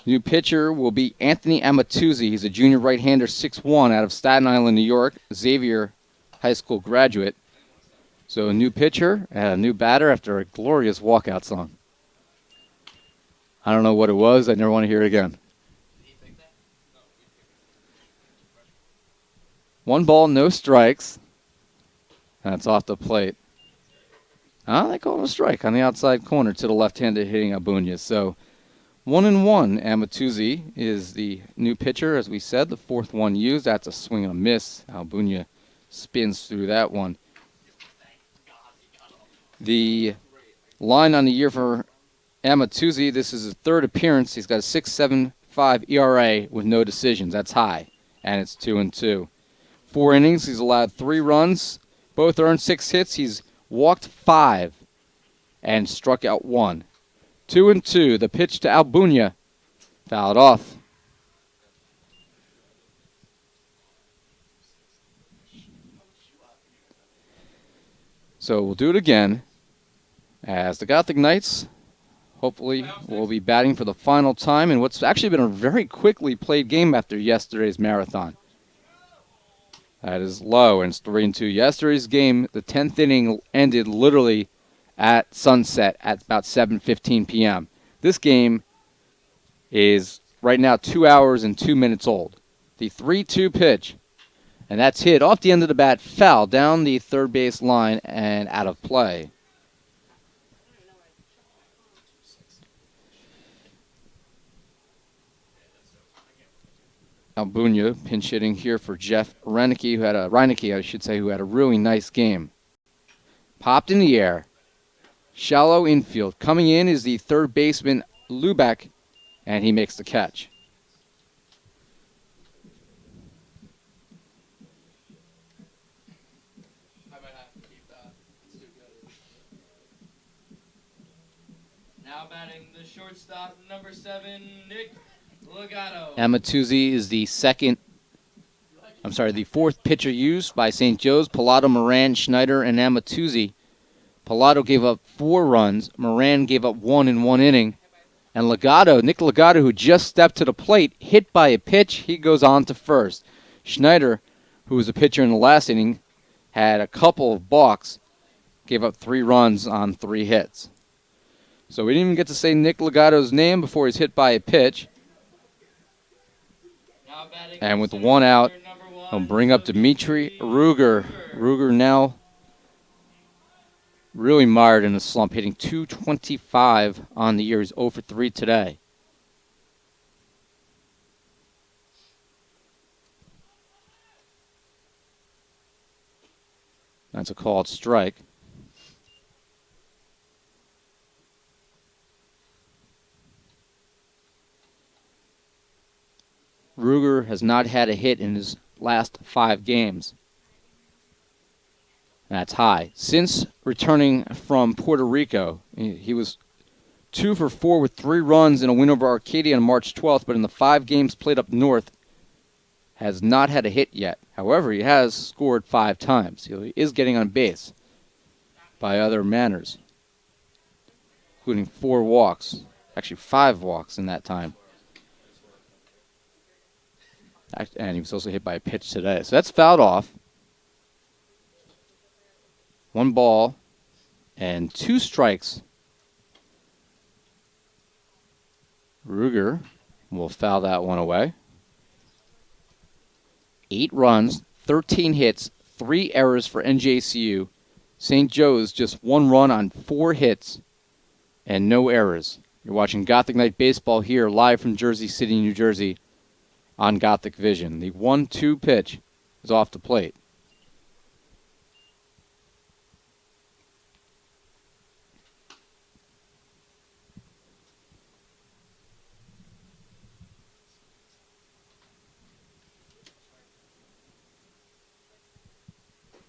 New pitcher will be Anthony Amatuzzi. He's a junior right-hander, 6'1", out of Staten Island, New York, Xavier High School graduate. So a new pitcher and a new batter after a glorious walkout song. I don't know what it was. I never want to hear it again. 1 ball, no strikes. That's off the plate. They call it a strike on the outside corner to the left-handed hitting Albunia. So 1-1. Amatuzzi is the new pitcher, as we said, the 4th one used. That's a swing and a miss. Albunia spins through that one. The line on the year for Amatuzzi, this is his 3rd appearance. He's got a 6.75 ERA with no decisions. That's high, and it's 2-2. 4 innings, he's allowed 3 runs. Both earned 6 hits. He's walked 5 and struck out 1. 2-2. The pitch to Albunia. Fouled off. So we'll do it again as the Gothic Knights hopefully will be batting for the final time in what's actually been a very quickly played game after yesterday's marathon. That is low, and it's 3-2. Yesterday's game, the 10th inning, ended literally at sunset at about 7:15 p.m. This game is right now 2 hours and 2 minutes old. The 3-2 pitch, and that's hit off the end of the bat, foul down the third base line and out of play. Albunia pinch hitting here for Jeff Reinecke, who had a really nice game. Popped in the air. Shallow infield. Coming in is the third baseman, Lubeck, and he makes the catch. I might have to keep that. It's too good. Now batting the shortstop, number 7, Nick Legato. Amatuzzi is the fourth pitcher used by St. Joe's. Pilato, Moran, Schneider, and Amatuzzi. Pilato gave up 4 runs. Moran gave up 1 in 1 inning. And Nick Legato, who just stepped to the plate, hit by a pitch. He goes on to first. Schneider, who was a pitcher in the last inning, had a couple of balks, gave up 3 runs on 3 hits. So we didn't even get to say Nick Legato's name before he's hit by a pitch. Now batting And with center 1 out, fielder, number he'll 1, bring up Dimitri Ruger. Ruger now really mired in a slump, hitting .225 on the year. He's 0 for 3 today. That's a called strike. Ruger has not had a hit in his last 5 games. That's high. Since returning from Puerto Rico, he was 2 for 4 with 3 runs in a win over Arcadia on March 12th, but in the 5 games played up north, has not had a hit yet. However, he has scored 5 times. He is getting on base by other manners, including 4 walks, actually 5 walks in that time. And he was also hit by a pitch today. So that's fouled off. 1 ball and 2 strikes. Ruger will foul that one away. 8 runs, 13 hits, 3 errors for NJCU. St. Joe's just 1 run on 4 hits and no errors. You're watching Gothic Night Baseball here live from Jersey City, New Jersey on Gothic Vision. The 1-2 pitch is off the plate.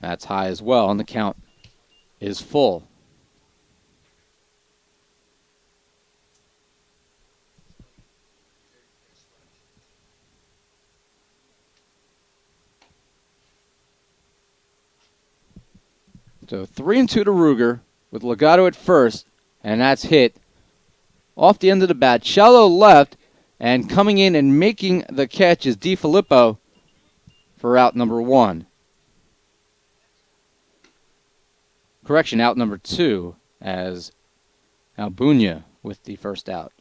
That's high as well, and the count is full. So 3-2 to Ruger with Legato at first, and that's hit off the end of the bat, shallow left, and coming in and making the catch is DiFilippo for out number 1. Correction, out number 2 as Albunia with the first out.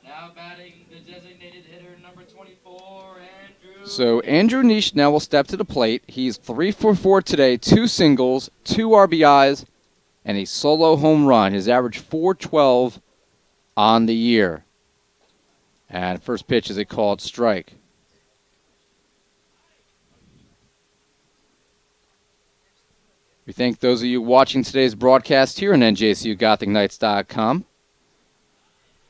Now batting the designated hitter, number 24, Andrew. So Andrew Nish now will step to the plate. He's 3 for 4 today, 2 singles, 2 RBIs, and a solo home run. His average .412 on the year. And first pitch is a called strike. We thank those of you watching today's broadcast here on NJCUGothicKnights.com.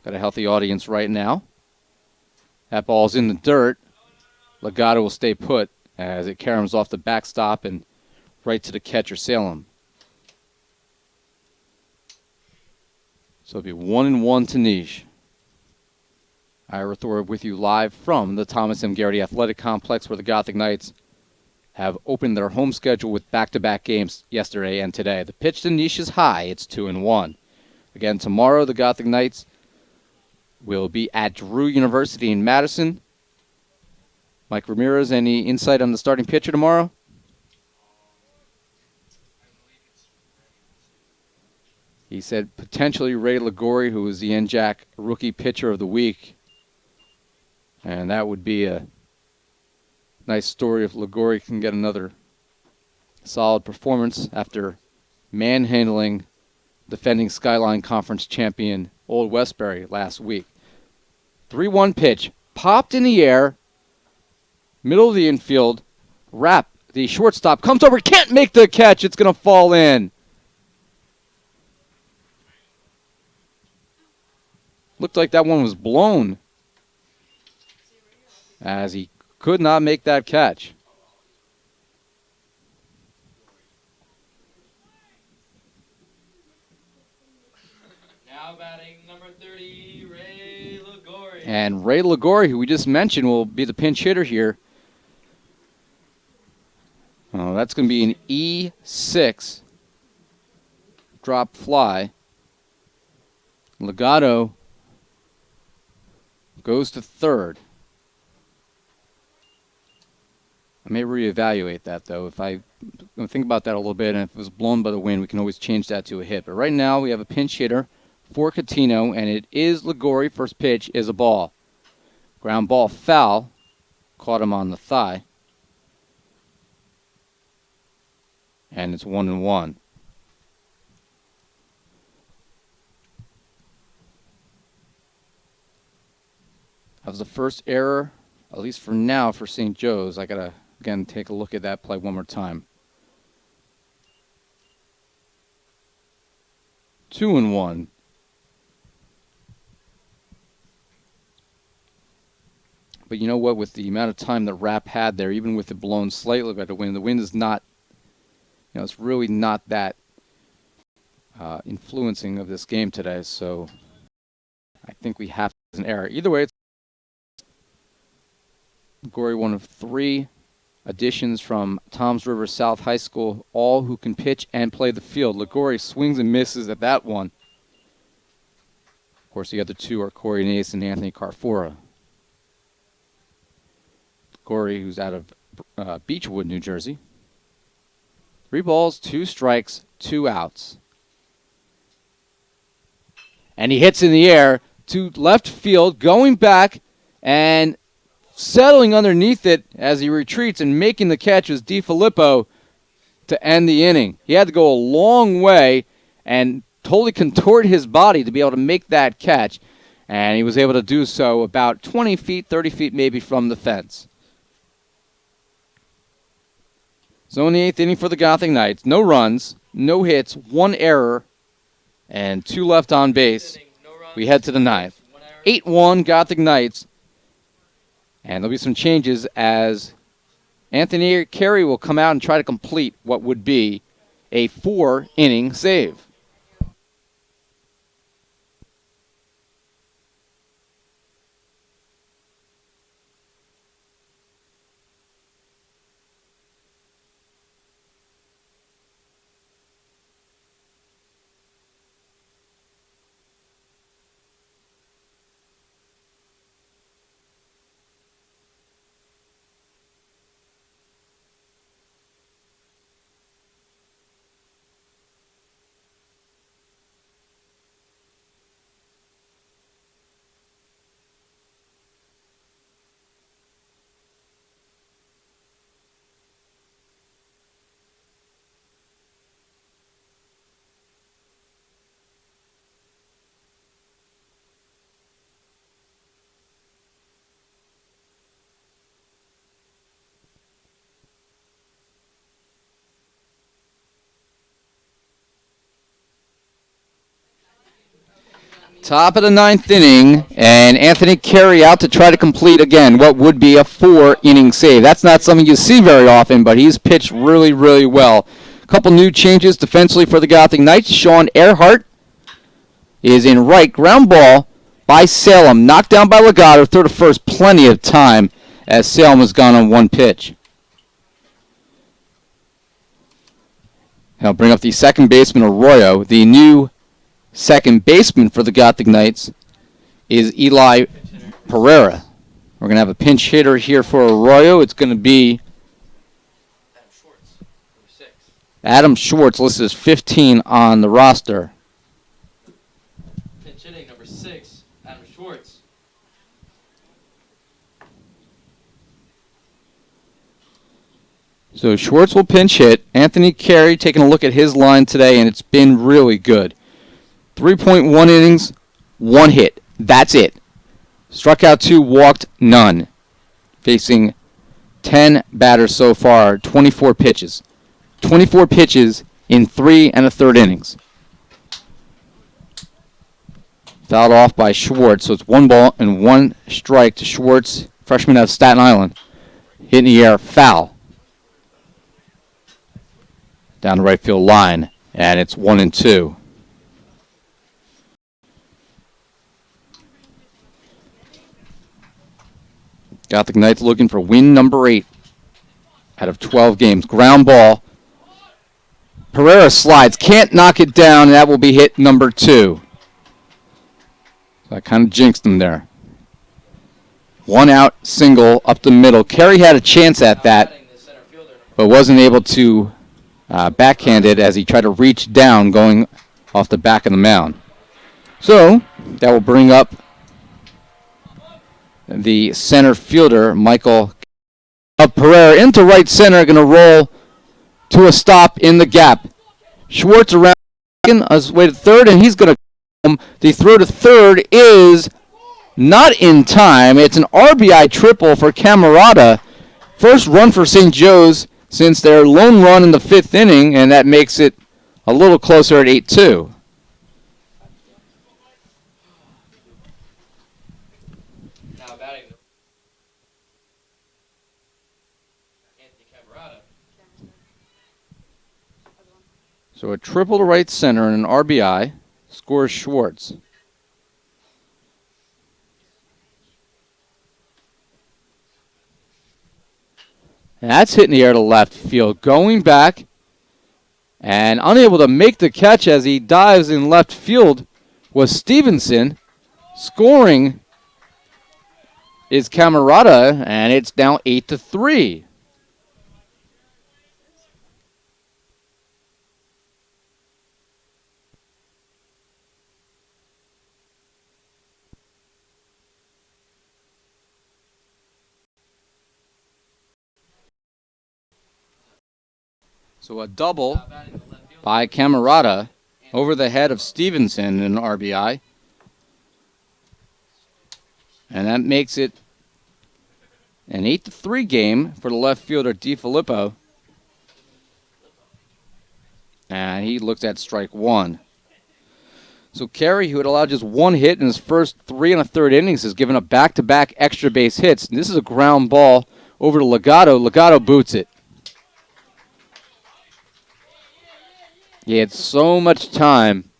Got a healthy audience right now. That ball's in the dirt. Legato will stay put as it caroms off the backstop and right to the catcher, Salem. So it'll be 1-1 to Nish. Ira Thor with you live from the Thomas M. Garrity Athletic Complex, where the Gothic Knights have opened their home schedule with back-to-back games yesterday and today. The pitch to Nish is high. It's 2-1. Again, tomorrow the Gothic Knights will be at Drew University in Madison. Mike Ramirez, any insight on the starting pitcher tomorrow? He said potentially Ray Ligori, who was the NJAC Rookie Pitcher of the Week. And that would be a nice story if Ligori can get another solid performance after manhandling defending Skyline Conference champion Old Westbury last week. 3-1 pitch, popped in the air, middle of the infield, Rapp, the shortstop, comes over, can't make the catch, it's going to fall in. Looked like that one was blown as he could not make that catch. Now batting number 30, Ray Ligori. And Ray Ligori, who we just mentioned, will be the pinch hitter here. Oh, that's going to be an E6 drop fly. Legato goes to third. I may reevaluate that, though. If I'm going to think about that a little bit, and if it was blown by the wind, we can always change that to a hit. But right now, we have a pinch hitter for Catino, and it is Ligori. First pitch is a ball. Ground ball foul. Caught him on the thigh. And it's 1-1. That was the first error, at least for now, for St. Joe's. I got to, again, take a look at that play one more time. 2-1. But you know what? With the amount of time that Rapp had there, even with it blown slightly by the wind is not, it's really not that influencing of this game today. So I think we have an error. Either way, it's Gory, one of 3 additions from Toms River South High School, all who can pitch and play the field. Ligori swings and misses at that one. Of course, the other 2 are Corey Nace and Anthony Carfora. Ligori, who's out of Beechwood, New Jersey. 3 balls, 2 strikes, 2 outs. And he hits in the air to left field, going back and settling underneath it as he retreats and making the catch was DiFilippo to end the inning. He had to go a long way and totally contort his body to be able to make that catch, and he was able to do so about 20 feet, 30 feet maybe from the fence. So in the 8th inning for the Gothic Knights, no runs, no hits, 1 error, and 2 left on base. We head to the 9th. 8-1 Gothic Knights. And there'll be some changes as Anthony Carey will come out and try to complete what would be a 4-inning save. Top of the 9th inning, and Anthony Carey out to try to complete, again, what would be a 4-inning save. That's not something you see very often, but he's pitched really, really well. A couple new changes defensively for the Gothic Knights. Sean Earhart is in right. Ground ball by Salem. Knocked down by Legato. Throw to first plenty of time as Salem has gone on 1 pitch. I'll bring up the second baseman, Arroyo. The new second baseman for the Gothic Knights is Eli Pereira. We're going to have a pinch hitter here for Arroyo. It's going to be Adam Schwartz, listed as 15 on the roster. Pinch hitting, number 6, Adam Schwartz. So Schwartz will pinch hit. Anthony Carey taking a look at his line today, and it's been really good. 3.1 innings, 1 hit. That's it. Struck out 2, walked none. Facing 10 batters so far, 24 pitches. 24 pitches in 3 1/3 innings. Fouled off by Schwartz, so it's 1 ball and 1 strike to Schwartz, freshman out of Staten Island. Hit in the air, foul. Down the right field line, and it's 1-2. Gothic Knights looking for win number 8 out of 12 games. Ground ball. Pereira slides. Can't knock it down, and that will be hit number 2. So I kind of jinxed him there. 1 out, single up the middle. Carey had a chance at that. but wasn't able to backhand it as he tried to reach down going off the back of the mound. So that will bring up the center fielder, Michael Pereira, into right center, going to roll to a stop in the gap. Schwartz around his way to third, and he's going to come. The throw to third is not in time. It's an RBI triple for Camerata. First run for St. Joe's since their lone run in the fifth inning, and that makes it a little closer at 8-2. Now batting Anthony Camerata. So a triple to right center and an RBI scores Schwartz. And that's hitting the air to left field. Going back and unable to make the catch as he dives in left field was Stevenson. Scoring is Camerata, and it's now 8-3. So a double by Camerata over the head of Stevenson in an RBI. And that makes it an 8-3 game for the left fielder DiFilippo. And he looks at strike one. So Carey, who had allowed just one hit in his first 3 1/3 innings, has given up back-to-back extra base hits. And this is a ground ball over to Legato. Legato boots it. He had so much time.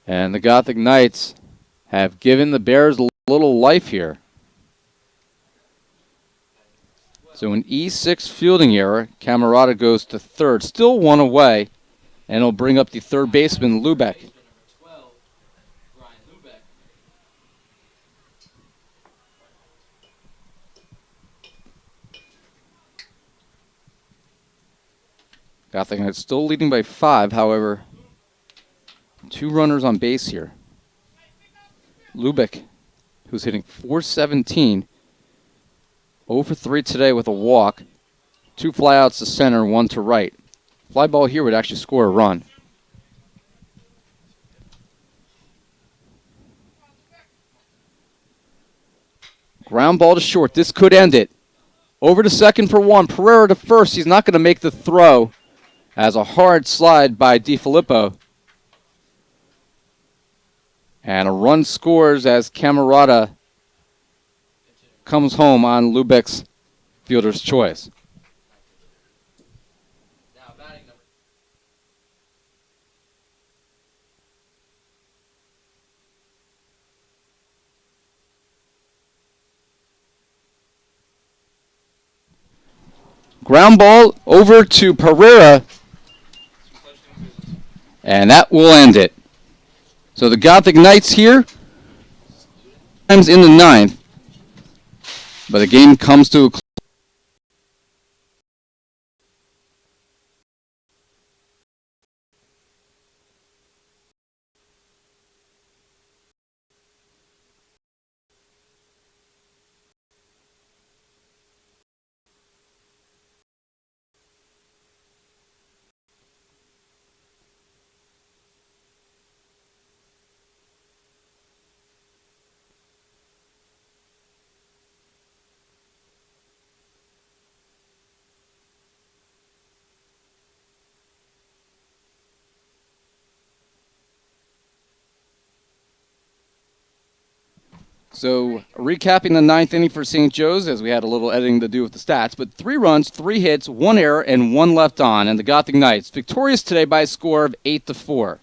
And the Gothic Knights have given the Bears a little life here. So an E6 fielding error. Camerata goes to third. Still one away. And it'll bring up the third baseman, Lubeck. Gothic Knights still leading by 5, however, 2 runners on base here. Lubeck, who's hitting .417, 0 for 3 today with a walk, 2 flyouts to center, 1 to right. Fly ball here would actually score a run. Ground ball to short. This could end it. Over to second for 1. Pereira to first. He's not going to make the throw. As a hard slide by DiFilippo. And a run scores as Camerata comes home on Lubeck's fielder's choice. Now batting number. Ground ball over to Pereira. And that will end it. So the Gothic Knights here, times in the 9th. But the game comes to a close. So recapping the 9th inning for St. Joe's, as we had a little editing to do with the stats, but 3 runs, 3 hits, 1 error, and 1 left on, and the Gothic Knights victorious today by a score of 8-4.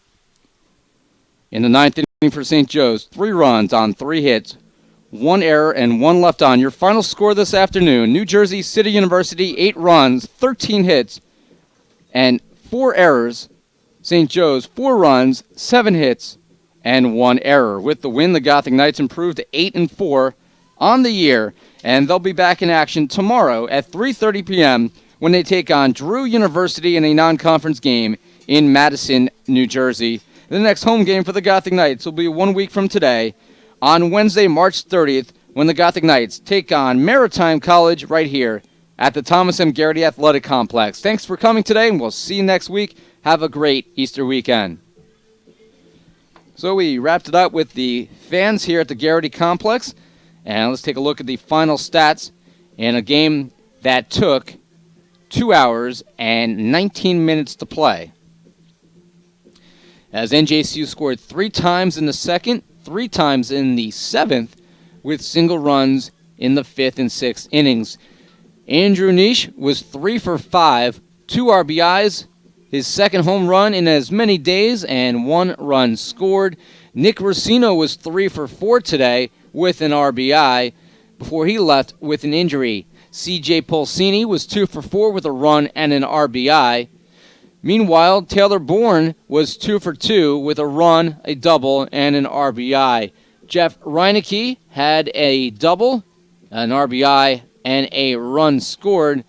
In the 9th inning for St. Joe's, 3 runs on 3 hits, 1 error, and 1 left on. Your final score this afternoon: New Jersey City University 8 runs, 13 hits, and 4 errors. St. Joe's 4 runs, 7 hits, and 1 error. With the win, the Gothic Knights improved to 8-4 on the year and they'll be back in action tomorrow at 3:30 p.m. when they take on Drew University in a non-conference game in Madison, New Jersey. The next home game for the Gothic Knights will be 1 week from today on Wednesday, March 30th, when the Gothic Knights take on Maritime College right here at the Thomas M. Garrity Athletic Complex. Thanks for coming today, and we'll see you next week. Have a great Easter weekend. So we wrapped it up with the fans here at the Garrity Complex, and let's take a look at the final stats in a game that took 2 hours and 19 minutes to play. As NJCU scored 3 times in the second, 3 times in the seventh, with single runs in the 5th and 6th innings. Andrew Nish was 3 for 5, 2 RBIs, his second home run in as many days, and 1 run scored. Nick Racino was 3 for 4 today with an RBI before he left with an injury. C.J. Polsini was 2 for 4 with a run and an RBI. Meanwhile, Taylor Bourne was 2 for 2 with a run, a double, and an RBI. Jeff Reinecke had a double, an RBI, and a run scored.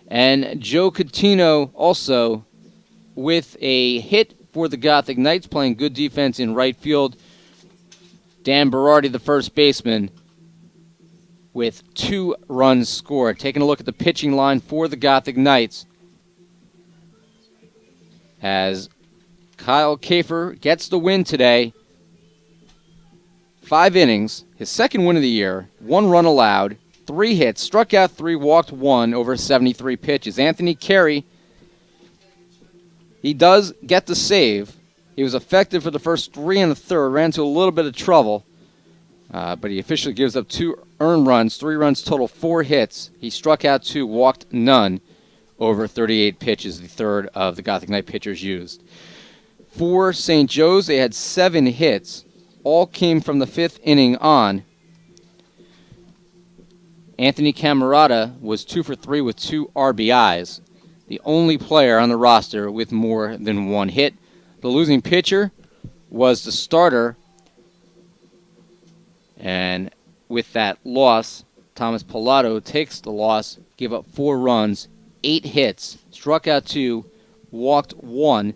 And Joe Coutinho also with a hit for the Gothic Knights, playing good defense in right field. Dan Berardi, the first baseman, with 2 runs scored. Taking a look at the pitching line for the Gothic Knights, as Kyle Kafer gets the win today. 5 innings, his second win of the year, 1 run allowed, 3 hits, struck out 3, walked 1 over 73 pitches. Anthony Carey, he does get the save. He was effective for the first 3 and a third, ran into a little bit of trouble, but he officially gives up 2 earned runs, 3 runs total, 4 hits. He struck out 2, walked none over 38 pitches, the third of the Gothic Knight pitchers used. For St. Joe's, they had 7 hits. All came from the 5th inning on. Anthony Camerata was 2 for 3 with 2 RBIs, the only player on the roster with more than 1 hit. The losing pitcher was the starter, and with that loss, Thomas Pilato takes the loss, gave up 4 runs, 8 hits, struck out 2, walked 1.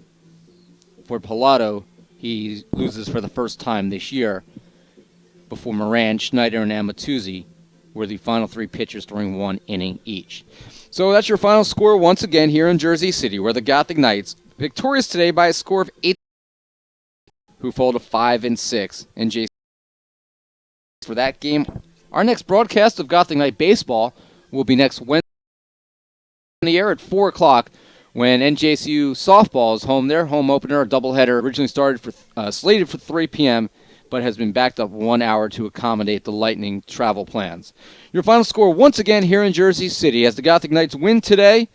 For Pilato, he loses for the first time this year, before Moran, Schneider, and Amatuzzi were the final 3 pitchers throwing 1 inning each. So that's your final score once again here in Jersey City, where the Gothic Knights, victorious today by a score of 8, who fall to 5 and 6. NJCU for that game. Our next broadcast of Gothic Knight baseball will be next Wednesday on the air at 4 o'clock, when NJCU softball is home. Their home opener, a doubleheader, originally started for slated for 3 p.m., but has been backed up 1 hour to accommodate the Lightning travel plans. Your final score once again here in Jersey City, as the Gothic Knights win today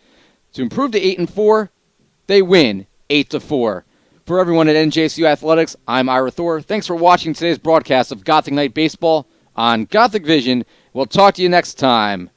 to improve to 8 and 4. They win 8-4. For everyone at NJCU Athletics, I'm Ira Thor. Thanks for watching today's broadcast of Gothic Knight baseball on Gothic Vision. We'll talk to you next time.